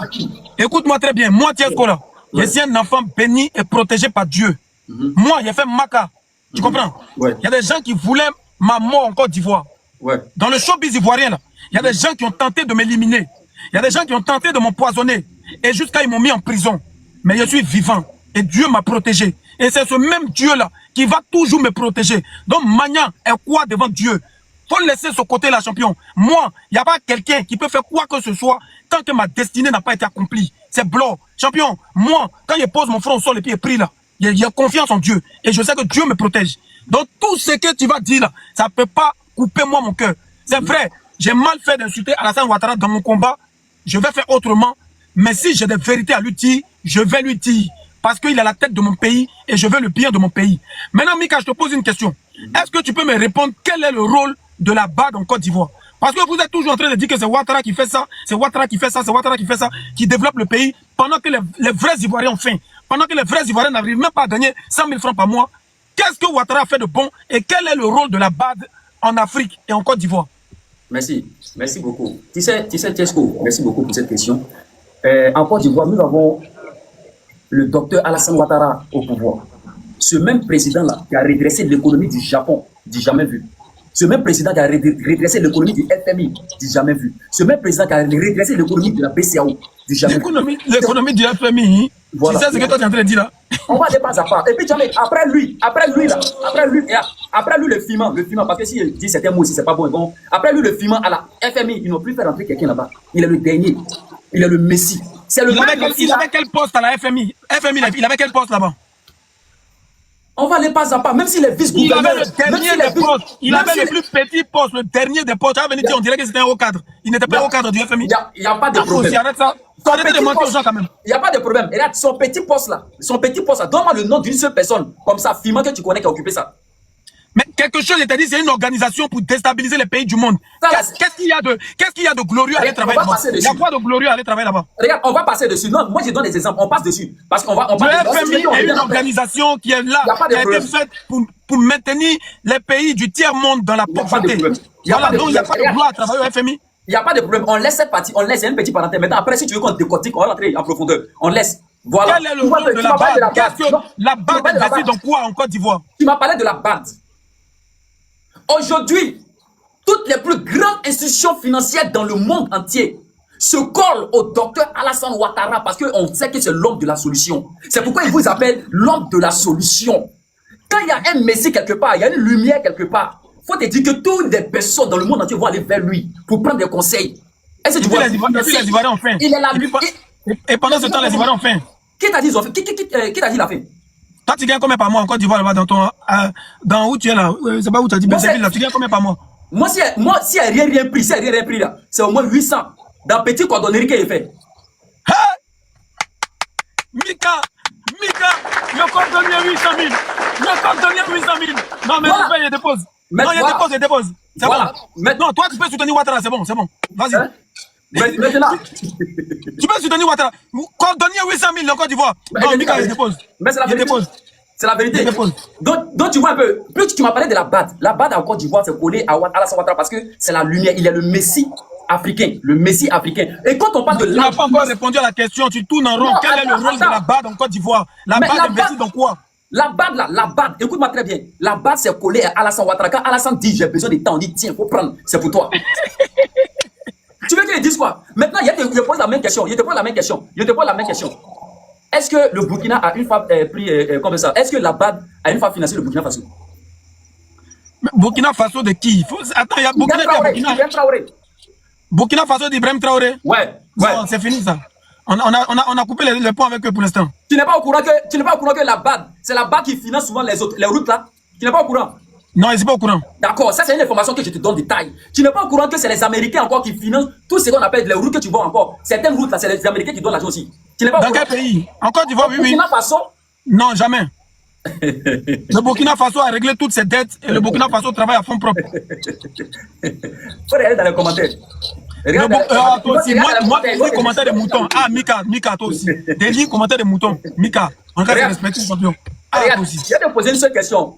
écoute-moi très bien. Moi, Tchesco, là, je suis un enfant béni et protégé par Dieu. Moi, j'ai fait Maka. Tu comprends? Il y a des gens qui voulaient ma mort en Côte d'Ivoire. Dans le showbiz ivoirien, là, il y a des gens qui ont tenté de m'éliminer. Il y a des gens qui ont tenté de m'empoisonner. Et jusqu'à ils m'ont mis en prison. Mais je suis vivant. Et Dieu m'a protégé. Et c'est ce même Dieu-là qui va toujours me protéger. Donc, Magnan est quoi devant Dieu? Faut laisser ce côté-là, champion. Moi, il n'y a pas quelqu'un qui peut faire quoi que ce soit tant que ma destinée n'a pas été accomplie. C'est blanc. Champion, moi, quand je pose mon front au sol et puis je prie là, j'ai confiance en Dieu. Et je sais que Dieu me protège. Donc, tout ce que tu vas dire là, ça ne peut pas couper moi mon cœur. C'est vrai, j'ai mal fait d'insulter Alassane Ouattara dans mon combat. Je vais faire autrement. Mais si j'ai des vérités à lui dire, je vais lui dire. Parce qu'il est à la tête de mon pays et je veux le bien de mon pays. Maintenant, Mika, je te pose une question. Est-ce que tu peux me répondre quel est le rôle de la BAD en Côte d'Ivoire? Parce que vous êtes toujours en train de dire que c'est Ouattara qui fait ça, c'est Ouattara qui fait ça, c'est Ouattara qui fait ça, qui développe le pays, pendant que les vrais Ivoiriens ont faim, pendant que les vrais Ivoiriens n'arrivent même pas à gagner 100 000 francs par mois. Qu'est-ce que Ouattara a fait de bon et quel est le rôle de la BAD en Afrique et en Côte d'Ivoire? Merci. Merci beaucoup. Tu sais, Tchesco, merci beaucoup pour cette question. En Côte d'Ivoire, nous avons le docteur Alassane Ouattara au pouvoir. Ce même président-là qui a redressé l'économie du Japon, du jamais vu. Ce même président qui a redressé l'économie du FMI, du jamais vu. Ce même président qui a redressé l'économie de la BCAO, du jamais vu. L'économie du FMI, voilà. Tu sais ce que toi tu es en train de dire là? On va aller pas à pas. Et puis jamais, après lui, le FIMA, parce que s'il dit certains mots aussi, c'est pas bon, bon. Après lui, le FIMA à la FMI, ils n'ont plus fait rentrer quelqu'un là-bas. Il est le dernier. Il est le Messie. Il avait quel poste à la FMI? Il avait quel poste là-bas? On va aller pas à pas, même s'il est vice-gouverneur. Il avait le dernier des postes. Il avait le plus petit poste, le dernier des postes. On dirait que c'était un haut cadre. Il n'était pas haut cadre du FMI. Il n'y a pas de problème. Arrête ça. Arrêtez de mentir aux gens quand même. Il n'y a pas de problème. Regarde, son petit poste là, donne-moi le nom d'une seule personne, comme ça, FIMA que tu connais qui a occupé ça. Mais quelque chose, je t'ai dit, c'est une organisation pour déstabiliser les pays du monde. Qu'est-ce qu'il y a de glorieux à aller travailler là-bas? Il y a quoi de glorieux à aller travailler là-bas? Regarde, on va passer dessus. Non, moi je donne des exemples. On passe dessus. Parce qu'on va. Le FMI est une organisation qui est là, qui a été faite pour maintenir les pays du tiers-monde dans la pauvreté. Voilà, donc il n'y a pas de gloire à travailler au FMI. Il n'y a pas de problème. On laisse cette partie, on laisse une petite parenthèse. Maintenant, après, si tu veux qu'on décortique, on va rentrer en profondeur. On laisse. Voilà. Quel est le rôle de la BAD? Qu'est-ce que la BAD investit dans quoi en Côte d'Ivoire? Tu m'as parlé de la BAD. Aujourd'hui, toutes les plus grandes institutions financières dans le monde entier se collent au docteur Alassane Ouattara parce qu'on sait que c'est l'homme de la solution. C'est pourquoi ils vous appellent l'homme de la solution. Quand il y a un messie quelque part, il y a une lumière quelque part, il faut te dire que toutes les personnes dans le monde entier vont aller vers lui pour prendre des conseils. Est-ce que tu vois? Les Ivoiriens ont faim. Il est là. Et pendant ce temps, les Ivoiriens ont faim. Qui t'a dit ils ont faim? Qui t'a dit il a faim? Toi, tu gagnes combien par mois en Côte d'Ivoire, là-bas, dans où tu es là? C'est pas où tu as dit, Benzéville, là, tu gagnes combien par mois? Moi, si il n'y a rien pris, là, c'est au moins 800 dans petit cordonnerie qu'il fait. Mika, le cordonnier 800 000. Le cordonnier 800 000. Non, mais voilà. Il dépose. Non, il dépose. C'est voilà. Bon. Non, toi, tu peux soutenir Ouattara, c'est bon. Vas-y. Hein? Maintenant. Tu peux soutenir Ouattara. Cordonnier 800 000 en Côte d'Ivoire. Non, Mika, il dépose. Mais c'est la vérité. C'est la vérité. Donc, tu vois un peu, plus tu m'as parlé de la BAD. La BAD en Côte d'Ivoire, c'est collé à Alassane Ouattara parce que c'est la lumière. Il est le Messie africain. Le Messie africain. Et quand on parle de tu n'as pas encore répondu à la question. Tu tournes en rond. Non, quel est le rôle de la BAD en Côte d'Ivoire? La BAD investit dans quoi? La BAD, écoute-moi très bien. La BAD, c'est collé à Alassane Ouattara. Quand Alassane dit j'ai besoin de temps, on dit tiens, faut prendre, c'est pour toi. Tu veux qu'il dise quoi? Maintenant, il te pose la même question. Est-ce que le Burkina a une fois pris comme ça? Est-ce que la BAD a une fois financé le Burkina Faso? Mais Burkina Faso de qui? Attends, il y a Burkina Faso d'Ibrahim Traoré. Ouais. Non, c'est fini ça. On a coupé les ponts avec eux pour l'instant. Tu n'es pas au courant que la BAD, c'est la BAD qui finance souvent les routes là? Tu n'es pas au courant? Non, je ne suis pas au courant. D'accord, ça c'est une information que je te donne détail. Tu n'es pas au courant que c'est les Américains encore qui financent tout ce qu'on appelle les routes que tu vois encore. Certaines routes là, c'est les Américains qui donnent l'argent aussi. Tu n'es pas au courant? Dans quel pays? En Côte d'Ivoire, oui. Burkina Faso? Non, jamais. Le Burkina Faso a réglé toutes ses dettes et le Burkina Faso travaille à fond propre. Faut regarder dans les commentaires. Toi aussi, moi, des commentaires de moutons. Ah, Mika, toi aussi. Des commentaires de moutons. Mika, on va respecter le champion. Regarde, je vais te poser une seule question.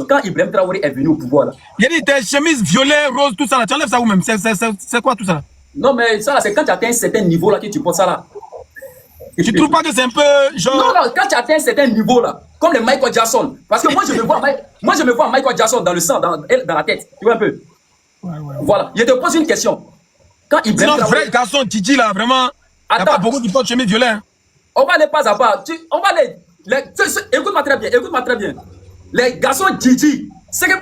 Quand Ibrahim Traoré est venu au pouvoir là. Il a dit tes chemises violet, rose, tout ça là. Tu enlèves ça où même? C'est quoi tout ça là? Non, mais ça là, c'est quand tu atteins un certain niveau là que tu portes ça là. Tu trouves pas que c'est un peu genre. Non, quand tu atteins un certain niveau là, comme le Michael Jackson. Parce que moi je me vois Michael Jackson dans le sang, dans la tête. Tu vois un peu? Ouais. Voilà. Je te pose une question. Quand Ibrahim Traoré. Vrai garçon, Titi là, vraiment. Il n'y a pas beaucoup qui portent chemise violet. Hein. On va aller pas à pas. On va aller. Écoute-moi très bien. Les garçons Gigi, c'est que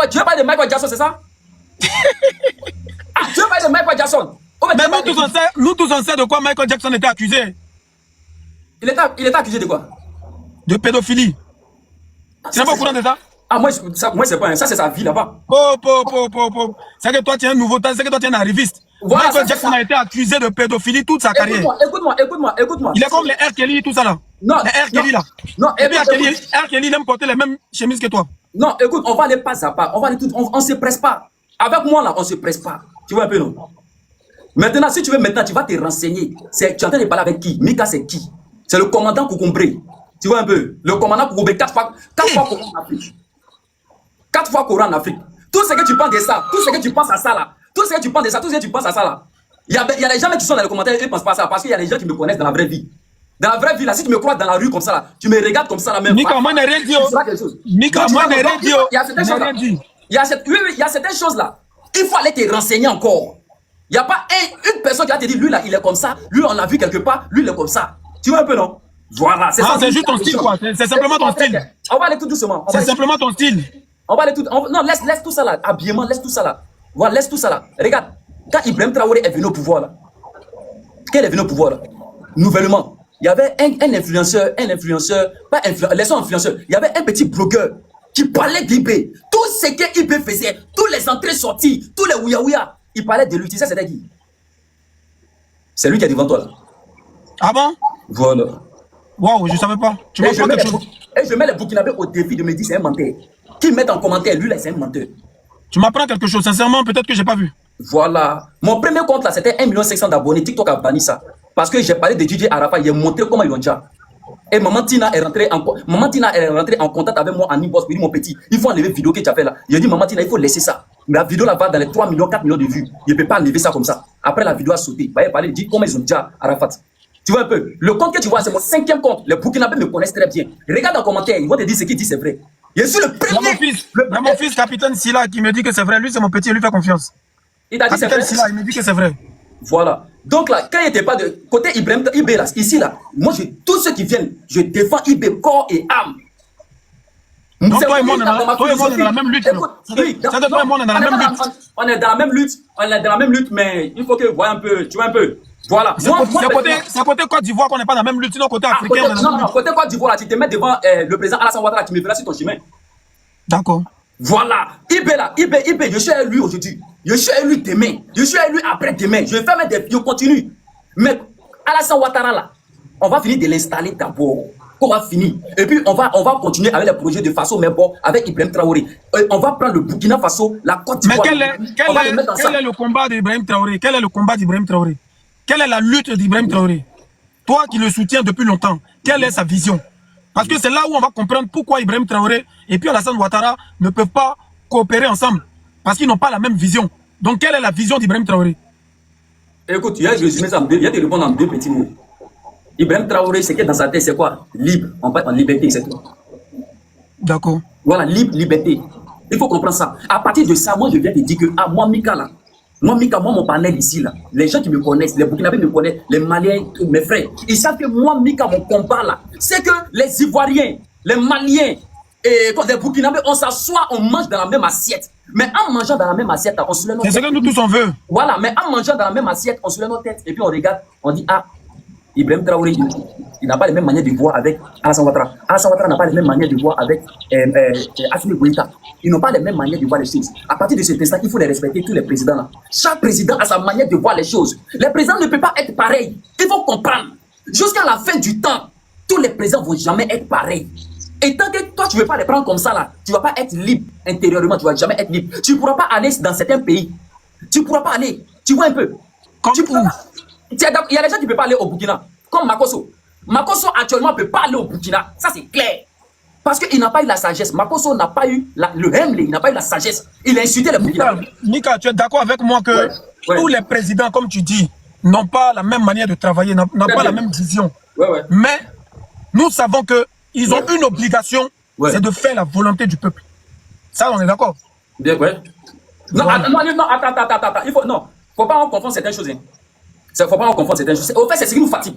tu veux parler de Michael Jackson, c'est ça? Tu veux parler de Michael Jackson? Mais nous tous on sait de quoi Michael Jackson était accusé. Il était accusé de quoi? De pédophilie. Tu n'es pas au courant de ça? Ah, moi c'est pas ça, c'est sa vie là-bas. C'est que toi tu es un nouveau, c'est que toi tu es un arriviste. Voilà, Michael Jackson a été accusé de pédophilie toute sa carrière. Écoute-moi. Il est comme les R. Kelly, tout ça là. Non. Les R. Kelly là. Non, et puis R. Kelly, il aime porter les mêmes chemises que toi. Non, écoute, on va aller pas à pas. On se presse pas. Avec moi là, on se presse pas. Tu vois un peu, non? Maintenant, si tu veux, tu vas te renseigner. Tu es en train de parler avec qui? Mika, c'est qui? C'est le commandant Koukoumbré. Tu vois un peu? Le commandant Koukoumbré, 4 fois courant en Afrique. 4 fois courant en Afrique. Tout ce que tu penses de ça, tout ce que tu penses à ça là, tout ce que tu penses de ça, tout ce que tu penses à ça là. Il y a des gens qui sont dans les commentaires et ne pensent pas à ça parce qu'il y a des gens qui me connaissent dans la vraie vie. Dans la vraie vie, là, si tu me crois dans la rue comme ça, là, tu me regardes comme ça, là, même. Nika, moi, je n'ai rien dit. Nika, moi, je n'ai rien dit. Il y a certaines choses là. Il y a certaines choses là. Il faut aller te renseigner encore. Il n'y a pas une personne qui va te dire, lui là, il est comme ça. Lui, on l'a vu quelque part. Lui, il est comme ça. Tu vois un peu, non? Voilà. C'est juste ton style, quoi. C'est simplement ton style. On va aller tout doucement. C'est simplement ton style. On va aller tout. Non, laisse tout ça là. Habillement, laisse tout ça là. Voilà, laisse tout ça là. Regarde, quand Ibrahim Traoré est venu au pouvoir là, quel est venu au pouvoir là? Nouvellement, il y avait un influenceur, pas influenceur, laissons influenceur. Il y avait un petit blogueur qui parlait d'IB. Tout ce que IB faisait, tous les entrées-sorties, tous les ouya-ouya, il parlait de lui. Tu sais, c'était qui? C'est lui qui est devant toi là. Ah bon? Voilà. Waouh, je ne savais pas. Tu m'apprends quelque chose. Et je mets les Burkinabés au défi de me dire c'est un menteur. Qui met en commentaire, lui là, c'est un menteur. Tu m'apprends quelque chose, sincèrement, peut-être que je n'ai pas vu. Voilà. Mon premier compte là, c'était 1 500 000 d'abonnés. TikTok a banni ça. Parce que j'ai parlé de DJ Arafat, il a montré comment ils l'ont déjà. Et Maman Tina est rentrée en contact avec moi en inbox. Il dit, mon petit, il faut enlever la vidéo que tu as fait là. Il a dit, Maman Tina, il faut laisser ça. Mais la vidéo là va dans les 3 millions, 4 millions de vues. Il ne peut pas enlever ça comme ça. Après, la vidéo a sauté. Il a dit comment ils ont déjà Arafat. Tu vois un peu. Le compte que tu vois, c'est mon 5e compte. Les Burkinabés me connaissent très bien. Regarde en commentaire, ils vont te dire ce qu'il dit, c'est vrai. Je suis le premier. Il y a mon fils, capitaine Silla, qui me dit que c'est vrai. Lui, c'est mon petit, il lui fait confiance. Il t'a dit c'est vrai. Silla, il me dit que c'est vrai. Voilà. Donc là, quand il n'était pas de côté Ibrahim, IB là, ici là, moi, tous ceux qui viennent, je défends IB corps et âme. Donc toi et moi, on est dans la même lutte. Oui, toi et moi, on est dans la même lutte. On est dans la même lutte, mais il faut que tu vois un peu, Voilà. C'est côté Côte d'Ivoire qu'on n'est pas dans la même lutte, sinon côté africain. Non, côté Côte d'Ivoire, là, tu te mets devant le président Alassane Ouattara, tu me verras sur ton chemin. D'accord. Voilà. IB là, IB, je suis avec lui aujourd'hui. Je suis avec lui demain. Je suis avec lui après-demain. Je vais faire des vidéos, continue. Mais Alassane Ouattara là, on va finir de l'installer d'abord. On va finir. Et puis on va continuer avec les projets de Faso, mais bon, avec Ibrahim Traoré. On va prendre le Burkina Faso, la Côte d'Ivoire. Mais quel est le combat d'Ibrahim Traoré? Quel est le combat d'Ibrahim Traoré? Quelle est la lutte d'Ibrahim Traoré? Toi qui le soutiens depuis longtemps, quelle est sa vision? Parce que c'est là où on va comprendre pourquoi Ibrahim Traoré et puis Alassane Ouattara ne peuvent pas coopérer ensemble. Parce qu'ils n'ont pas la même vision. Donc quelle est la vision d'Ibrahim Traoré? Écoute, je résumé ça en deux. Il y a te répondre en 2 petits mots. Ibrahim Traoré, c'est que dans sa tête, c'est quoi? Libre, en liberté, c'est tout. D'accord. Voilà, libre, liberté. Il faut comprendre ça. À partir de ça, moi, je viens te dire que, moi, Mika, là, moi, mon panel ici, là, les gens qui me connaissent, les Burkinabés me connaissent, les Maliens, tous mes frères, ils savent que moi, Mika, mon combat, là, c'est que les Ivoiriens, les Maliens, et quand les Burkinabés, on s'assoit, on mange dans la même assiette. Mais en mangeant dans la même assiette, on se lève nos têtes. C'est ce que nous tous on veut. Voilà, mais en mangeant dans la même assiette, on se lève nos têtes. Et puis on regarde, on dit, ah, Ibrahim Traoré, il n'a pas les mêmes manières de voir avec Alassane Ouattara. Alassane Ouattara n'a pas les mêmes manières de voir avec Assimi Goïta. Ils n'ont pas les mêmes manières de voir les choses. À partir de cet instant, il faut les respecter, tous les présidents là. Chaque président a sa manière de voir les choses. Les présidents ne peuvent pas être pareils. Il faut comprendre. Jusqu'à la fin du temps, tous les présidents ne vont jamais être pareils. Et tant que toi, tu ne veux pas les prendre comme ça là, tu ne vas pas être libre intérieurement, tu ne vas jamais être libre. Tu ne pourras pas aller dans certains pays. Tu ne pourras pas aller. Tu vois un peu. Il y a des gens qui ne peuvent pas aller au Burkina, comme Makosso. Makosso actuellement ne peut pas aller au Burkina, ça c'est clair. Parce qu'il n'a pas eu la sagesse. Makosso n'a pas eu le Hemley, il n'a pas eu la sagesse. Il a insulté les Burkinabés. Nika, tu es d'accord avec moi que tous les présidents, comme tu dis, n'ont pas la même manière de travailler, n'ont pas la même vision. Mais nous savons qu'ils ont une obligation, c'est de faire la volonté du peuple. Ça, on est d'accord? Bien, ouais. Non, attends. Il faut, non, faut pas en confondre certaines choses. Hein. Faut pas en confondre certaines choses. Au fait, c'est ce qui nous fatigue.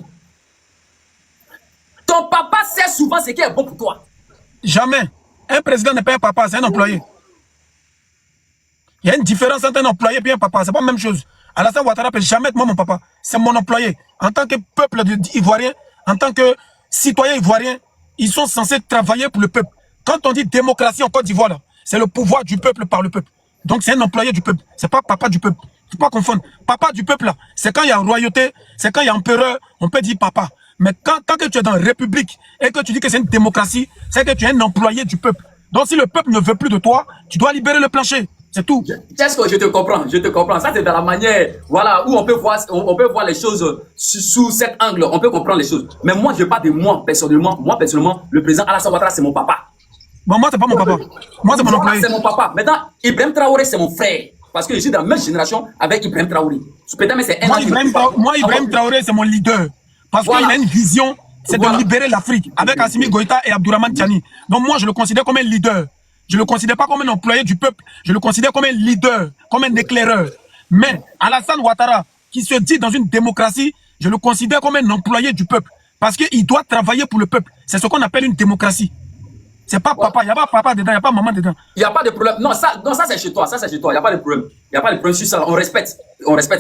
Ton papa sait souvent ce qui est bon pour toi. Jamais. Un président n'est pas un papa, c'est un employé. Il y a une différence entre un employé et un papa. C'est pas la même chose. Alassane Ouattara ne peut jamais être moi mon papa. C'est mon employé. En tant que peuple ivoirien, en tant que citoyen ivoirien, ils sont censés travailler pour le peuple. Quand on dit démocratie en Côte d'Ivoire, c'est le pouvoir du peuple par le peuple. Donc c'est un employé du peuple. C'est pas papa du peuple. Il ne faut pas confondre. Papa du peuple, là, c'est quand il y a royauté, c'est quand il y a empereur, on peut dire papa. Mais tant que tu es dans la République et que tu dis que c'est une démocratie, c'est que tu es un employé du peuple. Donc si le peuple ne veut plus de toi, tu dois libérer le plancher. C'est tout. Est-ce que je te comprends, Ça, c'est dans la manière, voilà, où on peut voir les choses sous cet angle. On peut comprendre les choses. Mais moi, je parle de moi, personnellement. Moi, personnellement, le président Alassane Ouattara, c'est mon papa. Bon, moi, c'est pas mon papa. Moi, c'est mon employé. C'est mon papa. Maintenant, Ibrahim Traoré, c'est mon frère. Parce que je suis dans la même génération avec Ibrahim Traoré. Moi, Ibrahim Traoré, c'est mon leader. Parce qu'il a une vision, c'est de libérer l'Afrique avec Assimi Goïta et Abdourahmane Tiani. Donc moi, je le considère comme un leader. Je ne le considère pas comme un employé du peuple. Je le considère comme un leader, comme un éclaireur. Mais Alassane Ouattara, qui se dit dans une démocratie, je le considère comme un employé du peuple. Parce qu'il doit travailler pour le peuple. C'est ce qu'on appelle une démocratie. C'est pas papa, il n'y a pas papa dedans, il n'y a pas maman dedans. Il n'y a pas de problème. Non, ça c'est chez toi, il n'y a pas de problème. Il n'y a pas de problème sur ça, on respecte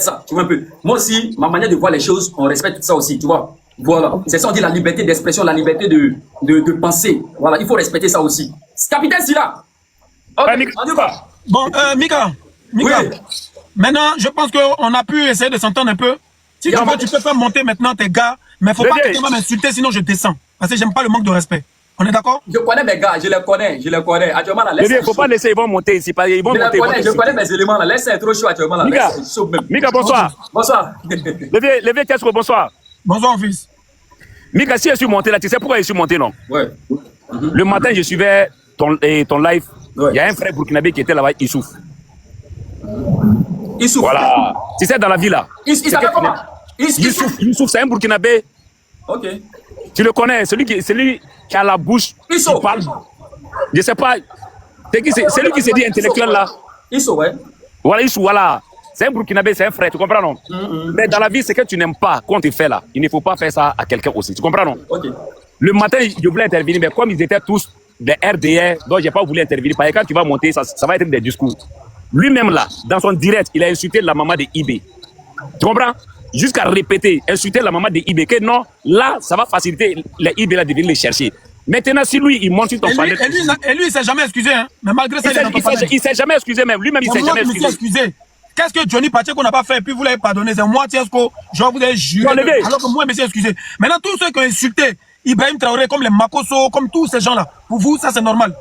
ça, tu vois un peu. Moi aussi, ma manière de voir les choses, on respecte ça aussi, tu vois. Voilà, c'est ça, on dit la liberté d'expression, la liberté de penser. Voilà, il faut respecter ça aussi. Capitaine Silla. Okay, on y va. Bon, Mika, oui. Maintenant, je pense qu'on a pu essayer de s'entendre un peu. Si tu veux, tu peux faire monter maintenant tes gars, mais il ne faut pas que tu m'insulter, sinon je descends. Parce que j'aime pas le manque de respect. On est d'accord? Je connais mes gars, je les connais. Actuellement, là, il ne faut pas laisser, ils vont monter ici. Ils vont monter, je connais mes éléments là, laisse, c'est trop chaud actuellement là. Mika, bonsoir. Bonsoir. Levé Tesco, bonsoir. Bonsoir, fils. Mika, si je suis monté là, tu sais pourquoi je suis monté, non? Ouais. Le matin, je suivais ton live. Il y a un frère burkinabé qui était là-bas, Issouf. Issouf. Voilà. Tu sais, dans la ville là. Il s'appelle comment? Issouf, c'est un burkinabé. Ok. Tu le connais, celui qui a la bouche, qui parle. Je sais pas. C'est lui qui s'est dit intellectuel là. Issou, ouais. Voilà, Issou, voilà. C'est un Burkinabé, c'est un frère, tu comprends non? Mais dans la vie, c'est que tu n'aimes pas qu'on te fait là. Il ne faut pas faire ça à quelqu'un aussi, tu comprends non? Ok. Le matin, je voulais intervenir, mais comme ils étaient tous des RDR, donc je n'ai pas voulu intervenir. Parce que quand tu vas monter, ça va être des discours. Lui-même là, dans son direct, il a insulté la maman de IB. Tu comprends? Jusqu'à répéter, insulter la maman de IB, que non, là, ça va faciliter les IB là de venir les chercher. Maintenant, si lui, il monte sur ton panel. Et lui, il ne s'est jamais excusé, hein. Mais malgré ça, il ne s'est jamais excusé même. Lui-même, il ne s'est jamais excusé. Qu'est-ce que Johnny Pacheco n'a pas fait, puis vous l'avez pardonné? C'est moi, Tiesco, genre vous avez juré. Alors que moi, je me suis excusé. Maintenant, tous ceux qui ont insulté Ibrahim Traoré, comme les Makosso, comme tous ces gens-là, pour vous, ça c'est normal.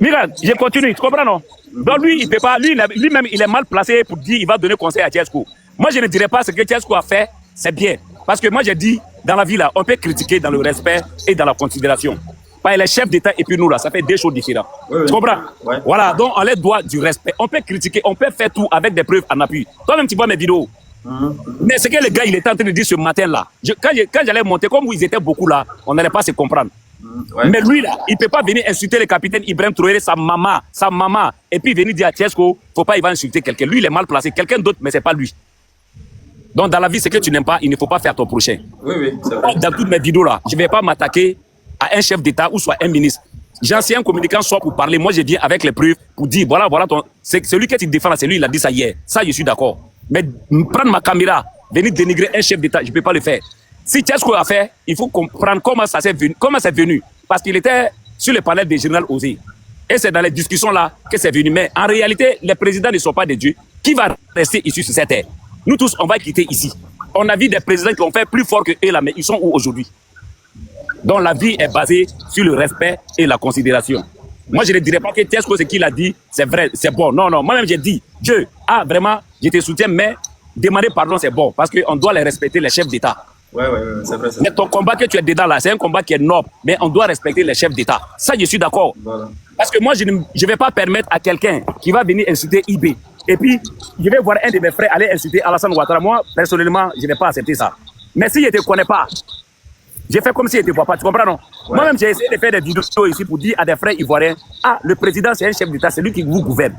Mira, je continue, tu comprends non? Donc lui, il peut pas, lui-même, il est mal placé pour dire qu'il va donner conseil à Tiesco. Moi, je ne dirais pas ce que Tiesco a fait, c'est bien. Parce que moi, j'ai dit, dans la vie, là, on peut critiquer dans le respect et dans la considération. Pas les chefs d'État et puis nous, là, ça fait deux choses différentes. Oui, tu comprends? Ouais. Voilà, donc on les doit du respect. On peut critiquer, on peut faire tout avec des preuves en appui. Toi-même, tu vois mes vidéos. Mais ce que le gars, il était en train de dire ce matin-là, quand j'allais monter, comme ils étaient beaucoup là, on n'allait pas se comprendre. Mais lui, là, il ne peut pas venir insulter le capitaine Ibrahim Traoré, sa maman, et puis venir dire à Tiesco, faut pas, il va insulter quelqu'un. Lui, il est mal placé, quelqu'un d'autre, mais c'est pas lui. Donc, dans la vie, ce que tu n'aimes pas, il ne faut pas faire ton prochain. Oui, c'est vrai. Dans toutes mes vidéos là, je ne vais pas m'attaquer à un chef d'État ou soit un ministre. J'enseigne un communicant soit pour parler, moi je viens avec les preuves pour dire, voilà, celui qui tu défends là, c'est lui, il a dit ça hier. Ça, je suis d'accord. Mais prendre ma caméra, venir dénigrer un chef d'État, je ne peux pas le faire. Si Tiesco a fait, il faut comprendre comment c'est venu. Parce qu'il était sur le panel des généraux osés. Et c'est dans les discussions là que c'est venu. Mais en réalité, les présidents ne sont pas des dieux. Qui va rester ici sur cette terre? Nous tous, on va quitter ici. On a vu des présidents qui ont fait plus fort que eux là, mais ils sont où aujourd'hui? Donc la vie est basée sur le respect et la considération. Moi, je ne dirais pas que Tiesco, ce qu'il a dit, c'est vrai, c'est bon. Non, non, moi-même, j'ai dit, Dieu, vraiment, je te soutiens, mais demander pardon, c'est bon, parce qu'on doit les respecter, les chefs d'État. Ouais, c'est vrai. Mais ton combat que tu es dedans là, c'est un combat qui est noble, mais on doit respecter les chefs d'État. Ça, je suis d'accord. Voilà. Parce que moi, je ne vais pas permettre à quelqu'un qui va venir insulter IB. Et puis, je vais voir un de mes frères aller insulter Alassane Ouattara. Moi, personnellement, je ne vais pas accepter ça. Mais si je ne te connais pas, j'ai fait comme si je ne te vois pas, tu comprends non? Ouais. Moi-même, j'ai essayé de faire des vidéos ici pour dire à des frères ivoiriens, ah, le président, c'est un chef d'État, c'est lui qui vous gouverne.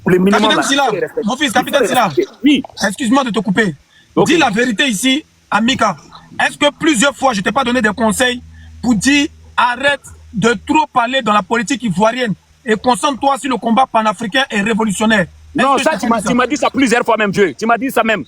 Le minimum, capitaine Silla, mon fils, capitaine Silla, oui. Excuse-moi de te couper. Okay. Dis la vérité ici, à Mika. Est-ce que plusieurs fois, je ne t'ai pas donné des conseils pour dire, arrête de trop parler dans la politique ivoirienne et concentre-toi sur le combat panafricain et révolutionnaire? Non, ça, tu m'as dit ça plusieurs fois même, Dieu. Tu m'as dit ça même.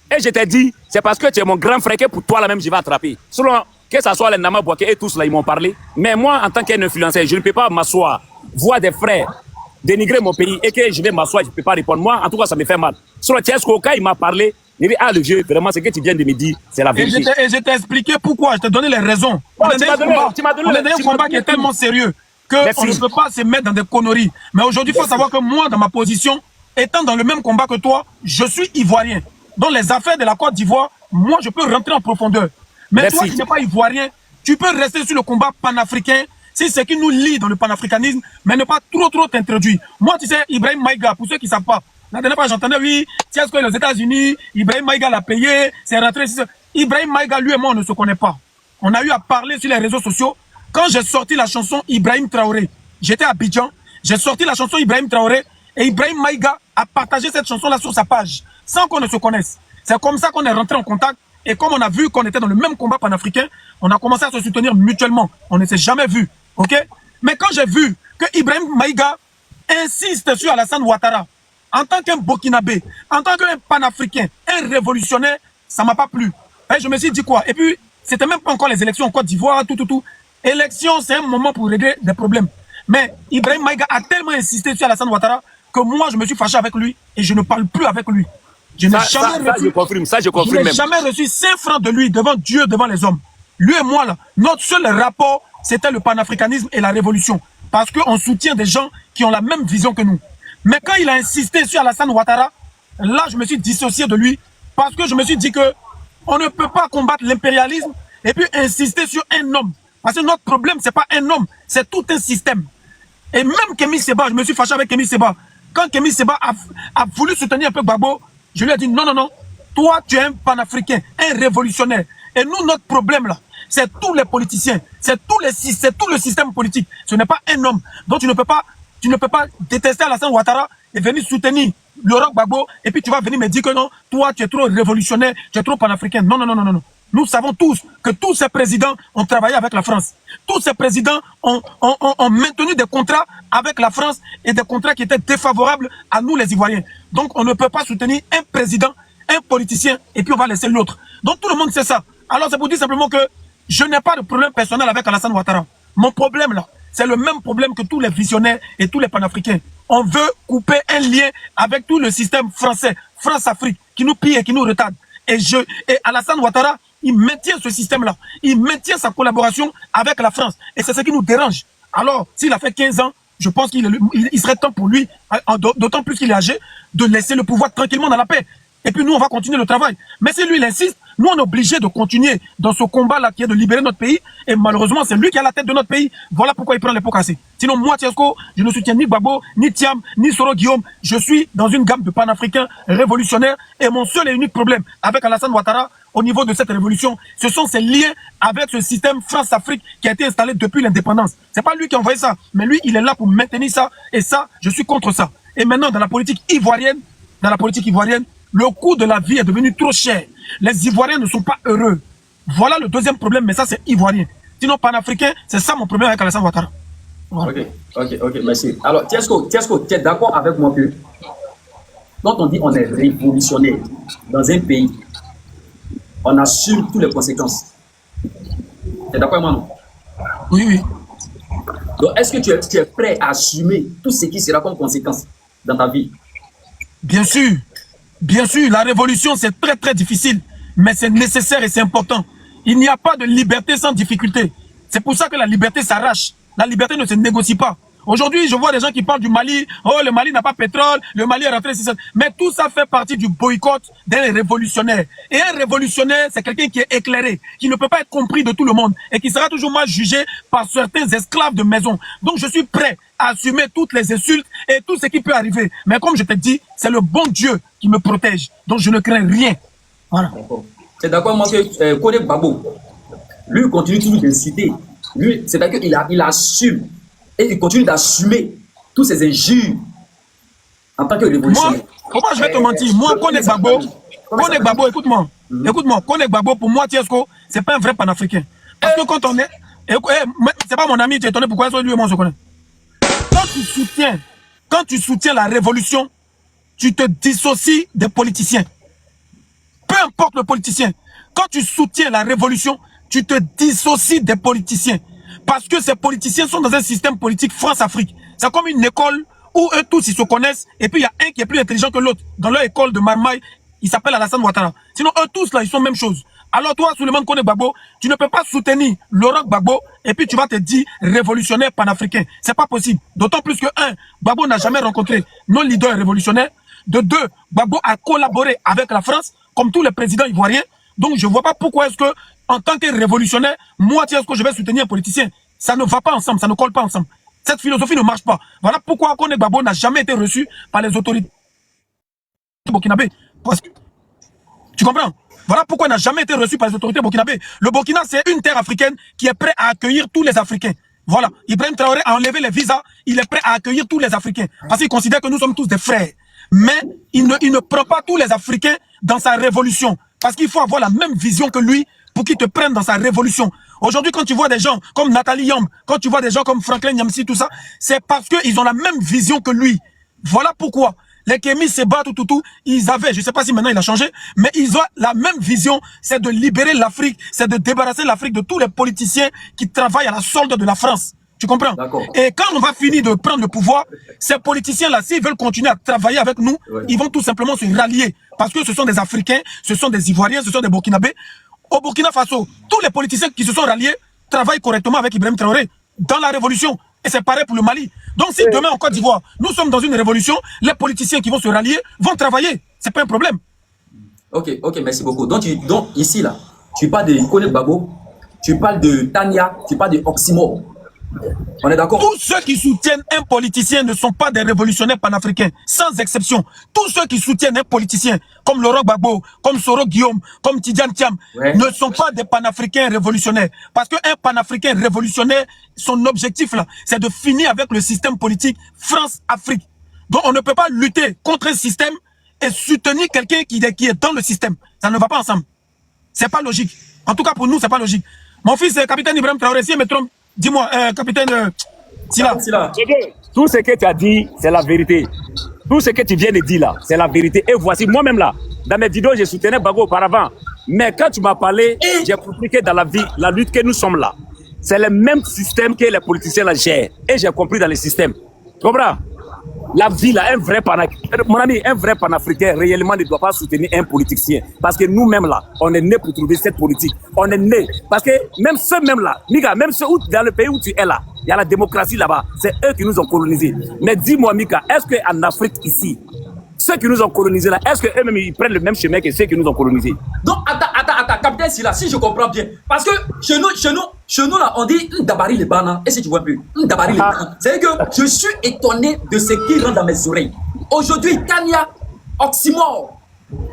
Et je t'ai dit, c'est parce que tu es mon grand frère que pour toi, là même, je vais attraper. Selon que ce soit les Nama Bouaké et tous là, ils m'ont parlé. Mais moi, en tant qu'un influenceur, je ne peux pas m'asseoir, voir des frères dénigrer mon pays et que je vais m'asseoir, je ne peux pas répondre. Moi, en tout cas, ça me fait mal. Selon Tiesco, quand il m'a parlé, il dit, ah, le Dieu, vraiment, ce que tu viens de me dire, c'est la vérité. Et je t'ai expliqué pourquoi, je t'ai donné les raisons. On a donné un combat qui est tellement sérieux qu'on ne peut pas se mettre dans des conneries. Mais aujourd'hui, il faut savoir que moi, dans ma position, étant dans le même combat que toi, je suis ivoirien. Dans les affaires de la Côte d'Ivoire, moi, je peux rentrer en profondeur. Mais toi qui n'es pas ivoirien, tu peux rester sur le combat panafricain. si ce qui nous lie dans le panafricanisme, mais ne pas trop t'introduire. Moi, tu sais, Ibrahim Maïga, pour ceux qui ne savent pas, la dernière fois, j'entendais, oui, tiens, ce que les États-Unis, Ibrahim Maïga l'a payé, c'est rentré. Ibrahim Maïga, lui et moi, on ne se connaît pas. On a eu à parler sur les réseaux sociaux. Quand j'ai sorti la chanson Ibrahim Traoré, j'étais à Abidjan, j'ai sorti la chanson Ibrahim Traoré, et Ibrahim Maïga a partagé cette chanson-là sur sa page, sans qu'on ne se connaisse. C'est comme ça qu'on est rentré en contact, et comme on a vu qu'on était dans le même combat panafricain, on a commencé à se soutenir mutuellement. On ne s'est jamais vu, ok? Mais quand j'ai vu que Ibrahim Maïga insiste sur Alassane Ouattara, en tant qu'un Burkinabé, en tant qu'un panafricain, un révolutionnaire, ça m'a pas plu. Et je me suis dit quoi? Et puis, c'était même pas encore les élections en Côte d'Ivoire, tout. Élection, c'est un moment pour régler des problèmes. Mais Ibrahim Maïga a tellement insisté sur Alassane Ouattara que moi, je me suis fâché avec lui et je ne parle plus avec lui. Je n'ai jamais reçu 5 francs de lui devant Dieu, devant les hommes. Lui et moi, là, notre seul rapport, c'était le panafricanisme et la révolution. Parce qu'on soutient des gens qui ont la même vision que nous. Mais quand il a insisté sur Alassane Ouattara, là, je me suis dissocié de lui parce que je me suis dit que on ne peut pas combattre l'impérialisme et puis insister sur un homme. Parce que notre problème, c'est pas un homme, c'est tout un système. Et même Kémy Séba, je me suis fâché avec Kémy Séba. Quand Kémy Séba a voulu soutenir un peu Gbagbo, je lui ai dit non, toi tu es un panafricain, un révolutionnaire. Et nous, notre problème là, c'est tous les politiciens, c'est tout le système politique. Ce n'est pas un homme. Donc tu ne peux pas détester Alassane Ouattara et venir soutenir Laurent Gbagbo et puis tu vas venir me dire que non, toi tu es trop révolutionnaire, tu es trop panafricain. Non. Nous savons tous que tous ces présidents ont travaillé avec la France. Tous ces présidents ont maintenu des contrats avec la France et des contrats qui étaient défavorables à nous les Ivoiriens. Donc on ne peut pas soutenir un président, un politicien et puis on va laisser l'autre. Donc tout le monde sait ça. Alors c'est pour dire simplement que je n'ai pas de problème personnel avec Alassane Ouattara. Mon problème là, c'est le même problème que tous les visionnaires et tous les panafricains. On veut couper un lien avec tout le système français, France-Afrique, qui nous pille et qui nous retarde. Et Alassane Ouattara, il maintient ce système-là. Il maintient sa collaboration avec la France. Et c'est ce qui nous dérange. Alors, s'il a fait 15 ans, je pense qu'il serait temps pour lui, d'autant plus qu'il est âgé, de laisser le pouvoir tranquillement dans la paix. Et puis nous, on va continuer le travail. Mais si lui, il insiste, nous, on est obligé de continuer dans ce combat-là qui est de libérer notre pays. Et malheureusement, c'est lui qui a la tête de notre pays. Voilà pourquoi il prend les pots cassés. Sinon, moi, Tiesco, je ne soutiens ni Gbagbo, ni Thiam, ni Soro Guillaume. Je suis dans une gamme de panafricains révolutionnaires. Et mon seul et unique problème avec Alassane Ouattara, au niveau de cette révolution, ce sont ses liens avec ce système France-Afrique qui a été installé depuis l'indépendance. C'est pas lui qui a envoyé ça, mais lui, il est là pour maintenir ça. Et ça, je suis contre ça. Et maintenant, dans la politique ivoirienne, le coût de la vie est devenu trop cher. Les Ivoiriens ne sont pas heureux. Voilà le deuxième problème, mais ça, c'est ivoirien. Sinon, panafricain, c'est ça mon problème avec Alassane Ouattara. Voilà. Ok, merci. Alors, Tiesco, tu es d'accord avec moi que quand on dit on est révolutionnaire dans un pays, on assume toutes les conséquences. Tu es d'accord avec moi, non? Oui. Donc, est-ce que tu es prêt à assumer tout ce qui sera comme conséquence dans ta vie? Bien sûr, la révolution, c'est très très difficile, mais c'est nécessaire et c'est important. Il n'y a pas de liberté sans difficulté. C'est pour ça que la liberté s'arrache. La liberté ne se négocie pas. Aujourd'hui, je vois des gens qui parlent du Mali. Oh, le Mali n'a pas pétrole, le Mali est rentré. Mais tout ça fait partie du boycott d'un révolutionnaire. Et un révolutionnaire, c'est quelqu'un qui est éclairé, qui ne peut pas être compris de tout le monde et qui sera toujours mal jugé par certains esclaves de maison. Donc, je suis prêt à assumer toutes les insultes et tout ce qui peut arriver. Mais comme je t'ai dit, c'est le bon Dieu qui me protège. Donc, je ne crains rien. Voilà. C'est d'accord, moi, que Kone Gbagbo, lui, il continue toujours d'inciter. Lui, c'est-à-dire qu'il assume. Et il continue d'assumer tous ces injures en tant que révolutionnaire. Moi, je vais te mentir. Moi, Kone Gbagbo, écoute-moi. Kone Gbagbo, pour moi, Tiesco, c'est pas un vrai panafricain. Parce que quand on est... c'est pas mon ami, tu es étonné pourquoi lui et moi on se connaît. Quand tu soutiens la révolution, tu te dissocies des politiciens. Peu importe le politicien. Quand tu soutiens la révolution, tu te dissocies des politiciens. Parce que ces politiciens sont dans un système politique France-Afrique. C'est comme une école où eux tous ils se connaissent et puis il y a un qui est plus intelligent que l'autre. Dans leur école de Marmaille, il s'appelle Alassane Ouattara. Sinon eux tous là, ils sont même chose. Alors toi, Souleymane Kone Gbagbo, tu ne peux pas soutenir Laurent Gbagbo et puis tu vas te dire révolutionnaire panafricain. C'est pas possible. D'autant plus que Gbagbo n'a jamais rencontré nos leaders révolutionnaires. De deux, Gbagbo a collaboré avec la France comme tous les présidents ivoiriens. Donc je vois pas pourquoi est-ce que en tant que révolutionnaire, moi, est-ce que je vais soutenir un politicien? Ça ne va pas ensemble, ça ne colle pas ensemble. Cette philosophie ne marche pas. Voilà pourquoi Kone Gbagbo n'a jamais été reçu par les autorités burkinabé. Parce que, tu comprends? Voilà pourquoi il n'a jamais été reçu par les autorités burkinabé. Le Burkina, c'est une terre africaine qui est prête à accueillir tous les Africains. Voilà. Ibrahim Traoré a enlevé les visas, il est prêt à accueillir tous les Africains. Parce qu'il considère que nous sommes tous des frères. Mais il ne prend pas tous les Africains dans sa révolution. Parce qu'il faut avoir la même vision que lui pour qu'il te prenne dans sa révolution. Aujourd'hui, quand tu vois des gens comme Nathalie Yamb, quand tu vois des gens comme Franklin Nyamsi, tout ça, c'est parce qu'ils ont la même vision que lui. Voilà pourquoi. Les Kémis, Seba, tout, ils avaient, je ne sais pas si maintenant il a changé, mais ils ont la même vision, c'est de libérer l'Afrique, c'est de débarrasser l'Afrique de tous les politiciens qui travaillent à la solde de la France. Tu comprends? Et quand on va finir de prendre le pouvoir, ces politiciens-là, s'ils veulent continuer à travailler avec nous, ils vont tout simplement se rallier. Parce que ce sont des Africains, ce sont des Ivoiriens, ce sont des Burkinabés. Au Burkina Faso, tous les politiciens qui se sont ralliés travaillent correctement avec Ibrahim Traoré dans la révolution. Et c'est pareil pour le Mali. Donc si demain en Côte d'Ivoire, nous sommes dans une révolution, les politiciens qui vont se rallier vont travailler. C'est pas un problème. Ok, merci beaucoup. Donc ici, là, tu parles de Kone Gbagbo, tu parles de Tania, tu parles de Oxymore. On est d'accord? Tous ceux qui soutiennent un politicien ne sont pas des révolutionnaires panafricains, sans exception. Tous ceux qui soutiennent un politicien, comme Laurent Gbagbo, comme Soro Guillaume, comme Tidiane Thiam, ne sont pas des panafricains révolutionnaires. Parce qu'un panafricain révolutionnaire, son objectif là, c'est de finir avec le système politique France-Afrique. Donc on ne peut pas lutter contre un système et soutenir quelqu'un qui est dans le système. Ça ne va pas ensemble. C'est pas logique. En tout cas pour nous, c'est pas logique. Mon fils, capitaine Ibrahim Traoré, si je me trompe, dis-moi, capitaine Sila. Tout ce que tu as dit, c'est la vérité. Tout ce que tu viens de dire là, c'est la vérité. Et voici, moi-même là, dans mes vidéos, je soutenais Gbagbo auparavant. Mais quand tu m'as parlé, j'ai compris que dans la vie, la lutte que nous sommes là, c'est le même système que les politiciens la gèrent. Et j'ai compris dans le système. Tu comprends? La vie là, mon ami, un vrai panafricain réellement ne doit pas soutenir un politicien. Parce que nous-mêmes là, on est nés pour trouver cette politique. On est nés. Parce que même ceux même là, Mika, même ceux dans le pays où tu es là, il y a la démocratie là-bas. C'est eux qui nous ont colonisés. Mais dis-moi Mika, est-ce qu'en Afrique ici, ceux qui nous ont colonisés là, est-ce qu'eux-mêmes ils prennent le même chemin que ceux qui nous ont colonisés? Donc, attends, capitaine Sila, si je comprends bien. Parce que chez nous là, on dit Ndabari les bana. Et si tu vois plus, Ndabari les bana. C'est que je suis étonné de ce qui rentre dans mes oreilles. Aujourd'hui, Tania, Oxymore,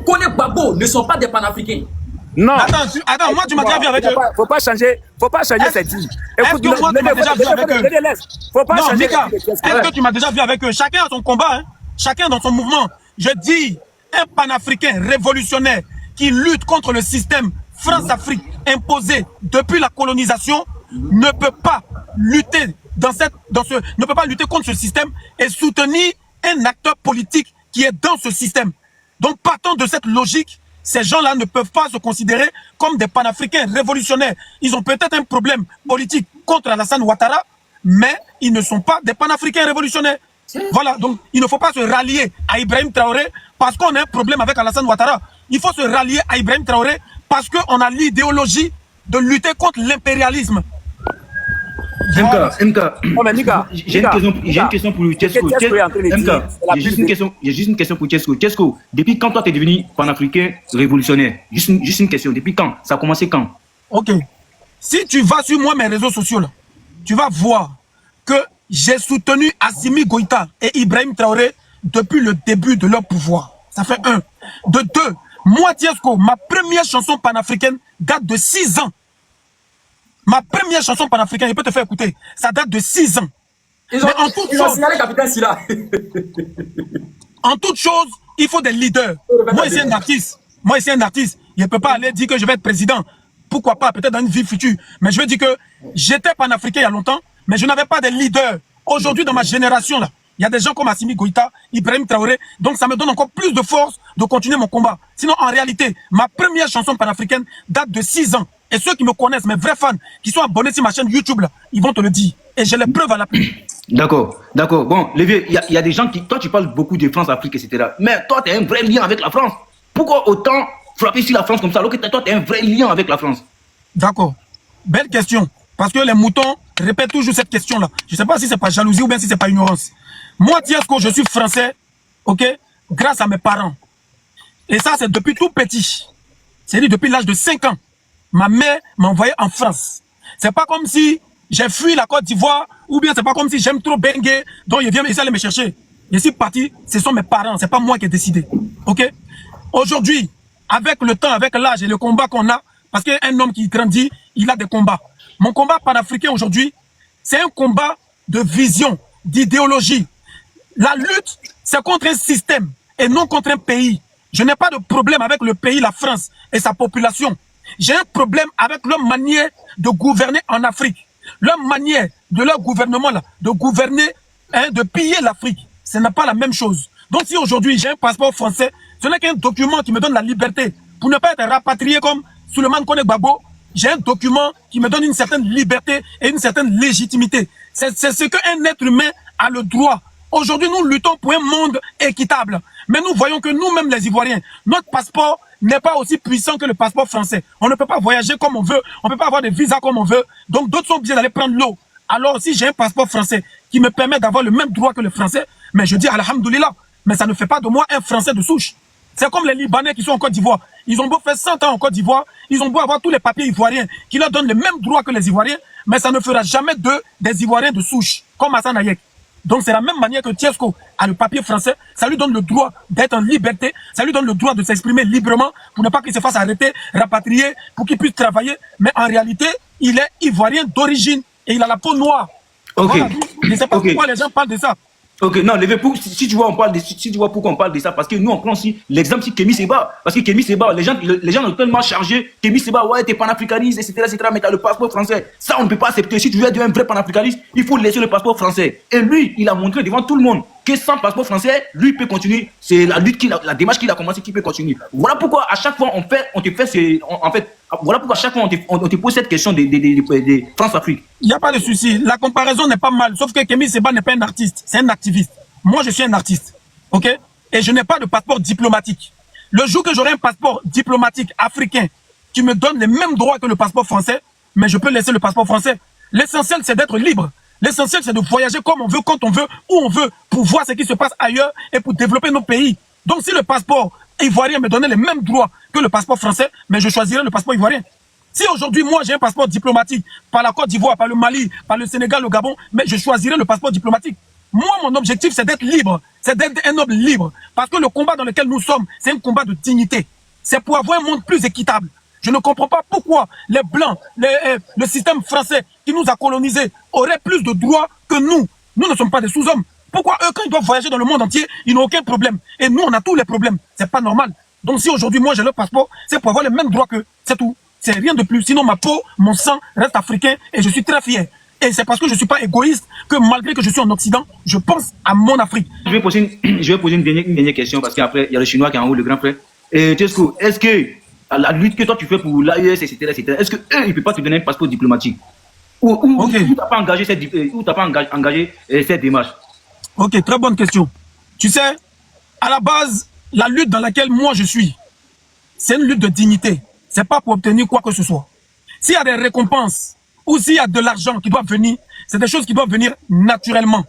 Kone Gbagbo ne sont pas des panafricains. Non. Attends, moi tu m'as déjà vu avec eux. Faut pas changer cette vie. Est-ce que moi tu m'as déjà vu avec eux? Faut pas changer. Mika, est-ce que tu m'as déjà vu avec eux? Chacun a son combat, hein? Chacun dans son mouvement. Je dis, un panafricain révolutionnaire qui lutte contre le système France-Afrique imposé depuis la colonisation ne peut pas lutter ne peut pas lutter contre ce système et soutenir un acteur politique qui est dans ce système. Donc, partant de cette logique, ces gens-là ne peuvent pas se considérer comme des panafricains révolutionnaires. Ils ont peut-être un problème politique contre Alassane Ouattara, mais ils ne sont pas des panafricains révolutionnaires. Voilà, donc il ne faut pas se rallier à Ibrahim Traoré parce qu'on a un problème avec Alassane Ouattara. Il faut se rallier à Ibrahim Traoré parce qu'on a l'idéologie de lutter contre l'impérialisme. MK, j'ai une question pour Tchesco. J'ai juste une question pour Tchesco. Tchesco, depuis quand toi tu es devenu panafricain révolutionnaire? Juste une question, depuis quand? Ça a commencé quand? Ok. Si tu vas sur moi mes réseaux sociaux, là, tu vas voir que j'ai soutenu Assimi Goïta et Ibrahim Traoré depuis le début de leur pouvoir. Ça fait un. De deux, moi Tchesco, ma première chanson panafricaine date de 6 ans. Ma première chanson panafricaine, je peux te faire écouter, ça date de 6 ans. Ils ont signalé capitaine Sila. En toute chose, il faut des leaders. Moi, ici un artiste. Je ne peux pas aller dire que je vais être président. Pourquoi pas, peut-être dans une vie future. Mais je veux dire que j'étais panafricain il y a longtemps, mais je n'avais pas de leader. Aujourd'hui, dans ma génération, là, il y a des gens comme Assimi Goïta, Ibrahim Traoré. Donc, ça me donne encore plus de force de continuer mon combat. Sinon, en réalité, ma première chanson panafricaine date de 6 ans. Et ceux qui me connaissent, mes vrais fans, qui sont abonnés sur ma chaîne YouTube, là, ils vont te le dire. Et j'ai les preuves à l'appui. D'accord. Bon, Lévi, il y a des gens qui... Toi, tu parles beaucoup de France-Afrique, etc. Mais toi, tu as un vrai lien avec la France. Pourquoi autant frapper sur la France comme ça, alors que toi, tu as un vrai lien avec la France? D'accord. Belle question. Parce que les moutons répètent toujours cette question-là. Je ne sais pas si c'est pas jalousie ou bien si c'est pas ignorance. Moi, Tchesco, je suis français, ok, grâce à mes parents. Et ça, c'est depuis tout petit. C'est-à-dire depuis l'âge de 5 ans. Ma mère m'a envoyé en France. C'est pas comme si j'ai fui la Côte d'Ivoire, ou bien c'est pas comme si j'aime trop Bengue, donc il vient essayer d'aller me chercher. Je suis parti, ce sont mes parents, c'est pas moi qui ai décidé. Ok? Aujourd'hui, avec le temps, avec l'âge et le combat qu'on a, parce qu'un homme qui grandit, il a des combats. Mon combat panafricain aujourd'hui, c'est un combat de vision, d'idéologie. La lutte, c'est contre un système et non contre un pays. Je n'ai pas de problème avec le pays, la France et sa population. J'ai un problème avec leur manière de gouverner en Afrique. Leur manière de leur gouvernement là, de gouverner, hein, de piller l'Afrique. Ce n'est pas la même chose. Donc si aujourd'hui j'ai un passeport français, ce n'est qu'un document qui me donne la liberté pour ne pas être rapatrié comme Souleymane Kone Gbagbo. J'ai un document qui me donne une certaine liberté et une certaine légitimité. C'est ce qu'un être humain a le droit. Aujourd'hui, nous luttons pour un monde équitable. Mais nous voyons que nous-mêmes, les Ivoiriens, notre passeport n'est pas aussi puissant que le passeport français. On ne peut pas voyager comme on veut, on ne peut pas avoir des visas comme on veut. Donc d'autres sont obligés d'aller prendre l'eau. Alors si j'ai un passeport français qui me permet d'avoir le même droit que le français, mais je dis alhamdoulilah, mais ça ne fait pas de moi un Français de souche. C'est comme les Libanais qui sont en Côte d'Ivoire. Ils ont beau faire 100 ans en Côte d'Ivoire, ils ont beau avoir tous les papiers ivoiriens qui leur donnent les mêmes droits que les Ivoiriens, mais ça ne fera jamais d'eux des Ivoiriens de souche, comme Hassan Hayek. Donc c'est la même manière que Tiesco a le papier français, ça lui donne le droit d'être en liberté, ça lui donne le droit de s'exprimer librement pour ne pas qu'il se fasse arrêter, rapatrier, pour qu'il puisse travailler. Mais en réalité, il est Ivoirien d'origine et il a la peau noire. Ok. Voilà. Je ne sais pas pourquoi les gens parlent de ça. Ok, non, si tu vois, on parle de, si tu vois pourquoi on parle de ça, parce que nous, on prend aussi l'exemple si Kémy Séba. Parce que Kémy Séba, les gens ont tellement chargé, Kémy Séba, ouais, t'es panafricaniste, etc., mais t'as le passeport français. Ça, on ne peut pas accepter. Si tu veux être un vrai panafricaniste, il faut laisser le passeport français. Et lui, il a montré devant tout le monde que sans passeport français, lui peut continuer. C'est la lutte la démarche qu'il a commencé qui peut continuer. Voilà pourquoi à chaque fois voilà pourquoi à chaque fois on te pose cette question de France-Afrique. Il n'y a pas de souci. La comparaison n'est pas mal. Sauf que Kémy Séba n'est pas un artiste. C'est un activiste. Moi, je suis un artiste. OK? Et je n'ai pas de passeport diplomatique. Le jour que j'aurai un passeport diplomatique africain qui me donne les mêmes droits que le passeport français, mais je peux laisser le passeport français. L'essentiel, c'est d'être libre. L'essentiel, c'est de voyager comme on veut, quand on veut, où on veut, pour voir ce qui se passe ailleurs et pour développer nos pays. Donc, si le passeport ivoirien me donnait les mêmes droits que le passeport français, mais je choisirais le passeport ivoirien. Si aujourd'hui, moi, j'ai un passeport diplomatique par la Côte d'Ivoire, par le Mali, par le Sénégal, le Gabon, mais je choisirais le passeport diplomatique. Moi, mon objectif, c'est d'être libre. C'est d'être un homme libre. Parce que le combat dans lequel nous sommes, c'est un combat de dignité. C'est pour avoir un monde plus équitable. Je ne comprends pas pourquoi les Blancs, le système français qui nous a colonisés auraient plus de droits que nous. Nous ne sommes pas des sous-hommes. Pourquoi eux, quand ils doivent voyager dans le monde entier, ils n'ont aucun problème. Et nous, on a tous les problèmes. C'est pas normal. Donc si aujourd'hui, moi, j'ai le passeport, c'est pour avoir les mêmes droits qu'eux. C'est tout. C'est rien de plus. Sinon, ma peau, mon sang reste africain et je suis très fier. Et c'est parce que je ne suis pas égoïste que malgré que je suis en Occident, je pense à mon Afrique. Je vais poser une dernière question parce qu'après, il y a le Chinois qui est en haut, le grand frère. Tiesco, est-ce que la lutte que toi tu fais pour l'AES, etc., est-ce qu'eux, ils ne peuvent pas te donner un passeport diplomatique? Ou tu n'as pas engagé cette démarche? Ok, très bonne question. Tu sais, à la base, la lutte dans laquelle moi je suis, c'est une lutte de dignité. C'est pas pour obtenir quoi que ce soit. S'il y a des récompenses ou s'il y a de l'argent qui doit venir, c'est des choses qui doivent venir naturellement.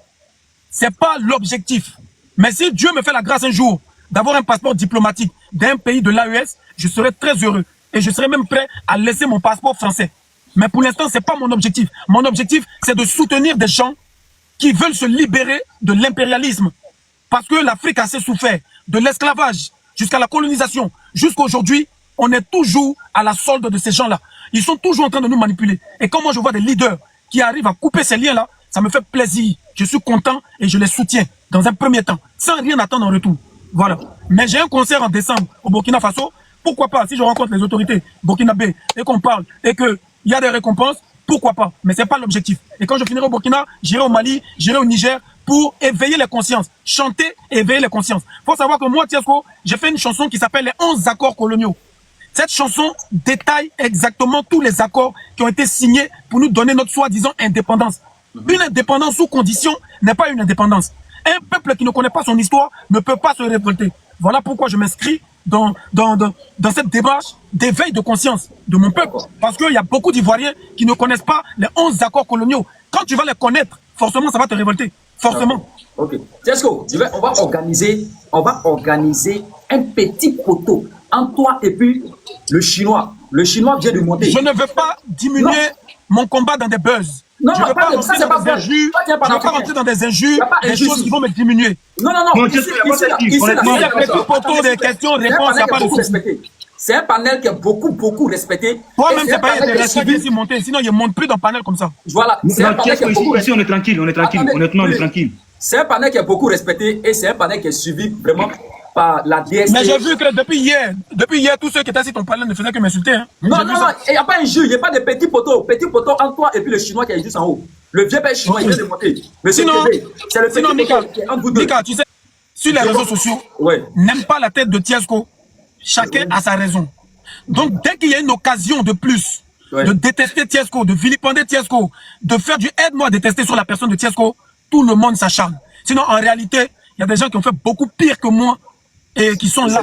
C'est pas l'objectif. Mais si Dieu me fait la grâce un jour d'avoir un passeport diplomatique d'un pays de l'AES, je serai très heureux. Et je serai même prêt à laisser mon passeport français. Mais pour l'instant, c'est pas mon objectif. Mon objectif, c'est de soutenir des gens qui veulent se libérer de l'impérialisme. Parce que l'Afrique a assez souffert de l'esclavage jusqu'à la colonisation. Jusqu'à aujourd'hui, on est toujours à la solde de ces gens-là. Ils sont toujours en train de nous manipuler. Et quand moi je vois des leaders qui arrivent à couper ces liens-là, ça me fait plaisir. Je suis content et je les soutiens dans un premier temps, sans rien attendre en retour. Voilà. Mais j'ai un concert en décembre au Burkina Faso. Pourquoi pas, si je rencontre les autorités burkinabées et qu'on parle et qu'il y a des récompenses, pourquoi pas. Mais ce n'est pas l'objectif. Et quand je finirai au Burkina, j'irai au Mali, j'irai au Niger pour éveiller les consciences. Chanter et éveiller les consciences. Il faut savoir que moi, Tiesco, j'ai fait une chanson qui s'appelle les 11 accords coloniaux. Cette chanson détaille exactement tous les accords qui ont été signés pour nous donner notre soi-disant indépendance. Une indépendance sous condition n'est pas une indépendance. Un peuple qui ne connaît pas son histoire ne peut pas se révolter. Voilà pourquoi je m'inscris dans cette démarche d'éveil de conscience de mon peuple. Parce qu'il y a beaucoup d'Ivoiriens qui ne connaissent pas les 11 accords coloniaux. Quand tu vas les connaître, forcément, ça va te révolter. Forcément. Ok. Tiesco, on va organiser un petit poteau entre toi et puis le Chinois. Le Chinois vient de monter. Je ne veux pas diminuer mon combat dans des buzz. Non, je ne veux pas ça, rentrer c'est pas dans des vrai. injures. Toi, tu es Je ne veux pas panafricain. rentrer dans des Il y injures, a pas des injustice. choses qui vont me diminuer. Non, Non, ici, Tchesco, il y a pas là, d'injustice, ici, là, honnêtement. Il y a c'est petit poteau des questions, c'est un réponses, il n'y panel a qui pas est de beaucoup souci. respecté. C'est un panel qui est beaucoup respecté. Toi-même, Et c'est c'est un pas panel qui est intéressant suivi. d'y monter, sinon il ne monte plus dans le panel comme ça. Voilà, c'est un Non, panel qui Tchesco, est beaucoup ici, on est tranquille, Attendez, honnêtement, on est oui. tranquille. C'est un panel qui est beaucoup respecté et c'est un panel qui est suivi vraiment par la DST. Mais j'ai vu que depuis hier, tous ceux qui étaient sur ton panel ne faisaient que m'insulter. Hein. Non, J'ai vu non, ça. il n'y a pas un jeu, il n'y a pas de petits poteaux. Petit poteau entre toi et puis le chinois qui est juste en haut. Le vieux père chinois, il vient de monter. Monsieur Sinon, Kébé, c'est le petit sinon, Mika, poteau qui est entre vous deux. Mika, tu sais, sur les réseaux sociaux, Ouais. n'aime pas la tête de Tchesco. Chacun a sa raison. Donc, dès qu'il y a une occasion de plus de détester Tchesco, de vilipender Tchesco, de faire du aide-moi à détester sur la personne de Tchesco, tout le monde s'acharne. Sinon, en réalité, il y a des gens qui ont fait beaucoup pire que moi et qui sont là.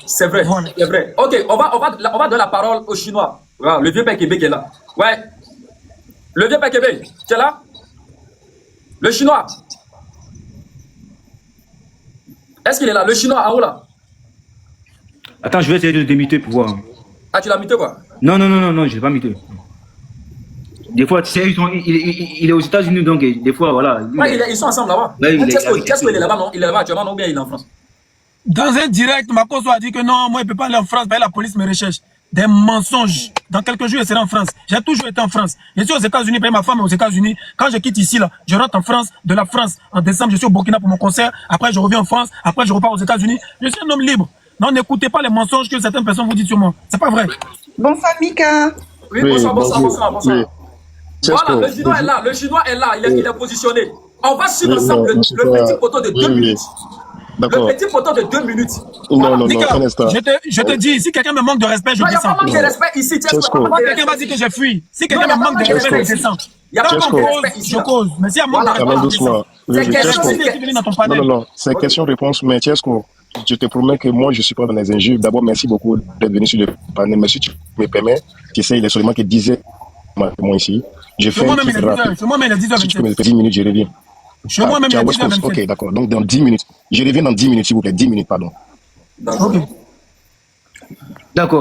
C'est vrai, Voilà. c'est vrai. Ok, on va donner la parole aux Chinois. Voilà, le vieux père Kébé qui est là. Ouais. Le vieux père Kébé, tu es là? Le Chinois. Est-ce qu'il est là? Le Chinois en haut là. Attends, je vais essayer de démuter pour voir. Ah, tu l'as muté quoi? Non, je ne l'ai pas muté. Des fois, tu sais, il est aux États-Unis, donc des fois, voilà. Ouais, ils sont ensemble là-bas. Ouais, Tchesco, il est là-bas, non? Il est là-bas actuellement, non? Ou bien il est en France? Dans un direct, Makoso a dit que non, moi, il ne peut pas aller en France, parce que la police me recherche. Des mensonges. Dans quelques jours, je serai en France. J'ai toujours été en France. Je suis aux États-Unis, parce que ma femme est aux États-Unis. Quand je quitte ici, là, je rentre en France. De la France, en décembre, je suis au Burkina pour mon concert. Après, je reviens en France. Après, je repars aux États-Unis. Je suis un homme libre. Non, n'écoutez pas les mensonges que certaines personnes vous disent sur moi. C'est pas vrai. Bonsoir Mika. Oui, bonsoir. Oui. Voilà, le Chinois est là. Le Chinois est là. Il est positionné. On va suivre ensemble le petit poteau de 2 minutes. D'accord. Le petit poteau de 2 minutes. Non, Mika, un instant. je te dis, si quelqu'un me manque de respect, je Il n'y a pas descends. manque de respect ici. Tchesco. Moi, quelqu'un m'a dit que j'ai fui. Si quelqu'un Non, me manque de y a pas respect, de je descends. Il n'y a pas Tchesco. manque de respect ici. Je cause. Mais si y a manque de Voilà. respect, Ça va je doucement. descends. Oui, C'est oui, question Tchesco. Si tu viens dans ton panel. Non, c'est question-réponse, mais Tchesco, je te promets que moi, je ne suis pas dans les injures. D'abord, merci beaucoup d'être venu sur le panel. Mais si tu me permets, tu sais, il est seulement que 10 heures moi ici. Je fais un Moi-même, il petit est 10 heures. rapide. Chez moi-même, il est 10 Si tu peux me 10h27. faire 10 minutes, je reviens. Chez moi-même, il Tu es est à West Coast. 10h27. Ok, d'accord. Donc, dans 10 minutes. Je reviens dans 10 minutes, s'il vous plaît. 10 minutes, pardon. D'accord.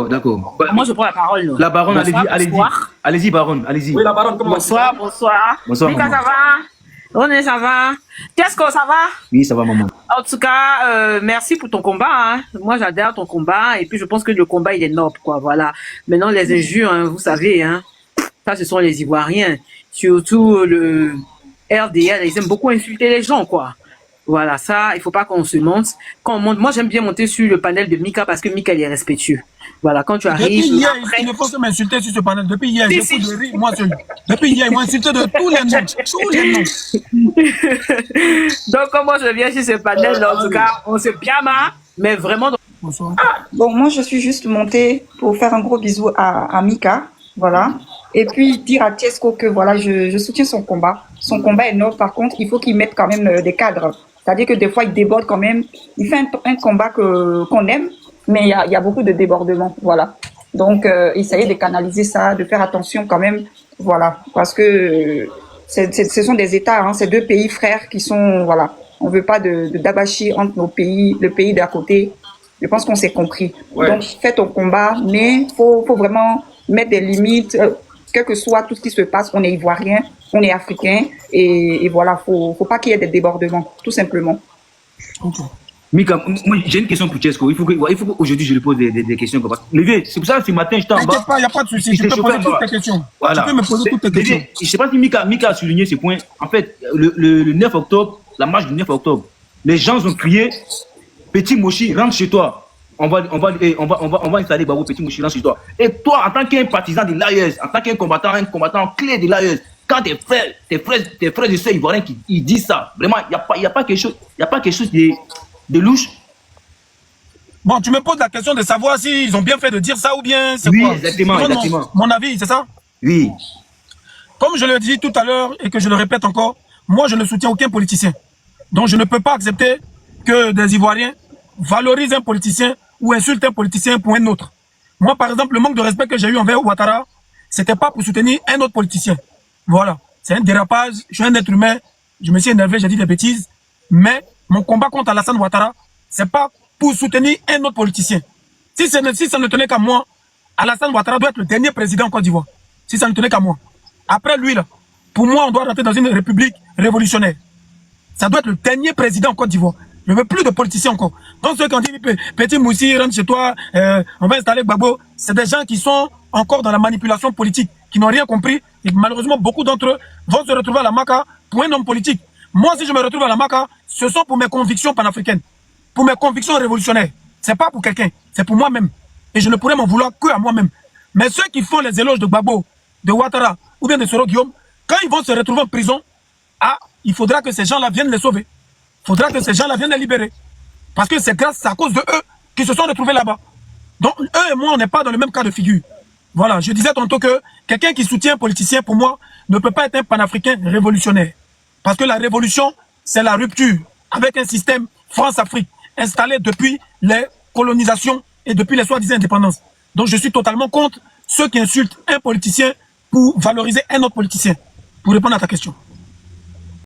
D'accord. Moi, je prends la parole. là. La baronne, Bonsoir, allez-y. bonsoir. Allez-y, baronne, allez-y. Oui, la baronne, comment Bonsoir. Bonsoir, Mika, maman. ça va? René, ça va? Tchesco, ça va? Oui, ça va, maman. En tout cas, merci pour ton combat. Hein. Moi, j'adhère ton combat. Et puis, je pense que le combat, il est noble, quoi. Voilà. Maintenant, les injures, hein, vous savez, hein, ça, ce sont les Ivoiriens. Surtout le RDL, ils aiment beaucoup insulter les gens, quoi. Voilà, ça, il faut pas qu'on se monte. Quand on monte, moi, j'aime bien monter sur le panel de Mika parce que Mika, il est respectueux. Voilà, quand tu Depuis arrives, hier, après... il ne faut que m'insulter sur ce panel. Depuis hier, Si, j'ai si. fou de rire, moi seul. Depuis hier, ils m'ont insulté de tous les noms. Tous les noms. Donc, comme moi, je viens sur ce panel, en tout cas, on se piama, mais vraiment... Bonsoir. Bon, moi je suis juste montée pour faire un gros bisou à Mika, voilà. Et puis dire à Tchesco que voilà, je soutiens son combat. Son combat est noble, par contre, il faut qu'il mette quand même des cadres. C'est-à-dire que des fois, il déborde quand même. Il fait un combat qu'on aime, mais il y a beaucoup de débordements, voilà. Donc, essayez de canaliser ça, de faire attention quand même, voilà. Parce que ce sont des États, hein, c'est deux pays frères qui sont, voilà. On veut pas de d'abachi entre nos pays, le pays d'à côté. Je pense qu'on s'est compris. Ouais. Donc, fais ton combat, mais faut vraiment mettre des limites, quel que soit tout ce qui se passe. On est ivoirien, on est africain, et voilà, faut pas qu'il y ait des débordements, tout simplement. Okay. Mika, moi, j'ai une question pour Tchesco. Il faut qu'aujourd'hui, je lui pose des questions. Levier, c'est pour ça que ce matin, j'étais en bas. T'inquiète pas, il n'y a pas de souci. Tu Il peux s'est poser chauffé toutes en tes bas. questions. Voilà. Tu peux me poser toutes tes questions. Levier, je ne sais pas si Mika a souligné ce point. En fait, le 9 octobre, la marche du 9 octobre, les gens ont crié Petit Moshi, rentre chez toi. On va installer Babou Petit Moshi, rentre chez toi. Et toi, en tant qu'un partisan de l'AES, en tant qu'un combattant clé de l'AES, quand tes frères et sœurs ivoiriens qui ils disent ça, vraiment, il n'y a pas quelque chose de louche. Bon, tu me poses la question de savoir s'ils ont bien fait de dire ça ou bien c'est Oui, quoi? exactement, Non, non, exactement. mon avis, c'est ça? Oui. Comme je l'ai dit tout à l'heure et que je le répète encore, moi, je ne soutiens aucun politicien. Donc, je ne peux pas accepter que des Ivoiriens valorisent un politicien ou insultent un politicien pour un autre. Moi, par exemple, le manque de respect que j'ai eu envers Ouattara, c'était pas pour soutenir un autre politicien. Voilà. C'est un dérapage. Je suis un être humain. Je me suis énervé, j'ai dit des bêtises. Mais mon combat contre Alassane Ouattara, c'est pas pour soutenir un autre politicien. Si ça ne tenait qu'à moi, Alassane Ouattara doit être le dernier président en Côte d'Ivoire. Si ça ne tenait qu'à moi. Après lui, là, Pour moi, on doit rentrer dans une république révolutionnaire. Ça doit être le dernier président en Côte d'Ivoire. Je ne veux plus de politiciens encore. Donc ceux qui ont dit, petit Moussi, rentre chez toi, on va installer Gbagbo, c'est des gens qui sont encore dans la manipulation politique, qui n'ont rien compris. Et malheureusement, beaucoup d'entre eux vont se retrouver à la Maka pour un homme politique. Moi, si je me retrouve à la Maka, ce sont pour mes convictions panafricaines, pour mes convictions révolutionnaires. C'est pas pour quelqu'un, c'est pour moi-même. Et je ne pourrais m'en vouloir que à moi-même. Mais ceux qui font les éloges de Gbagbo, de Ouattara ou bien de Soro Guillaume, quand ils vont se retrouver en prison, il faudra que ces gens-là viennent les sauver. Il faudra que ces gens-là viennent les libérer. Parce que c'est à cause de eux qu'ils se sont retrouvés là-bas. Donc, eux et moi, on n'est pas dans le même cas de figure. Voilà, je disais tantôt que quelqu'un qui soutient un politicien, pour moi, ne peut pas être un panafricain révolutionnaire. Parce que la révolution, c'est la rupture avec un système France-Afrique installé depuis les colonisations et depuis les soi-disant indépendances. Donc, je suis totalement contre ceux qui insultent un politicien pour valoriser un autre politicien. Pour répondre à ta question.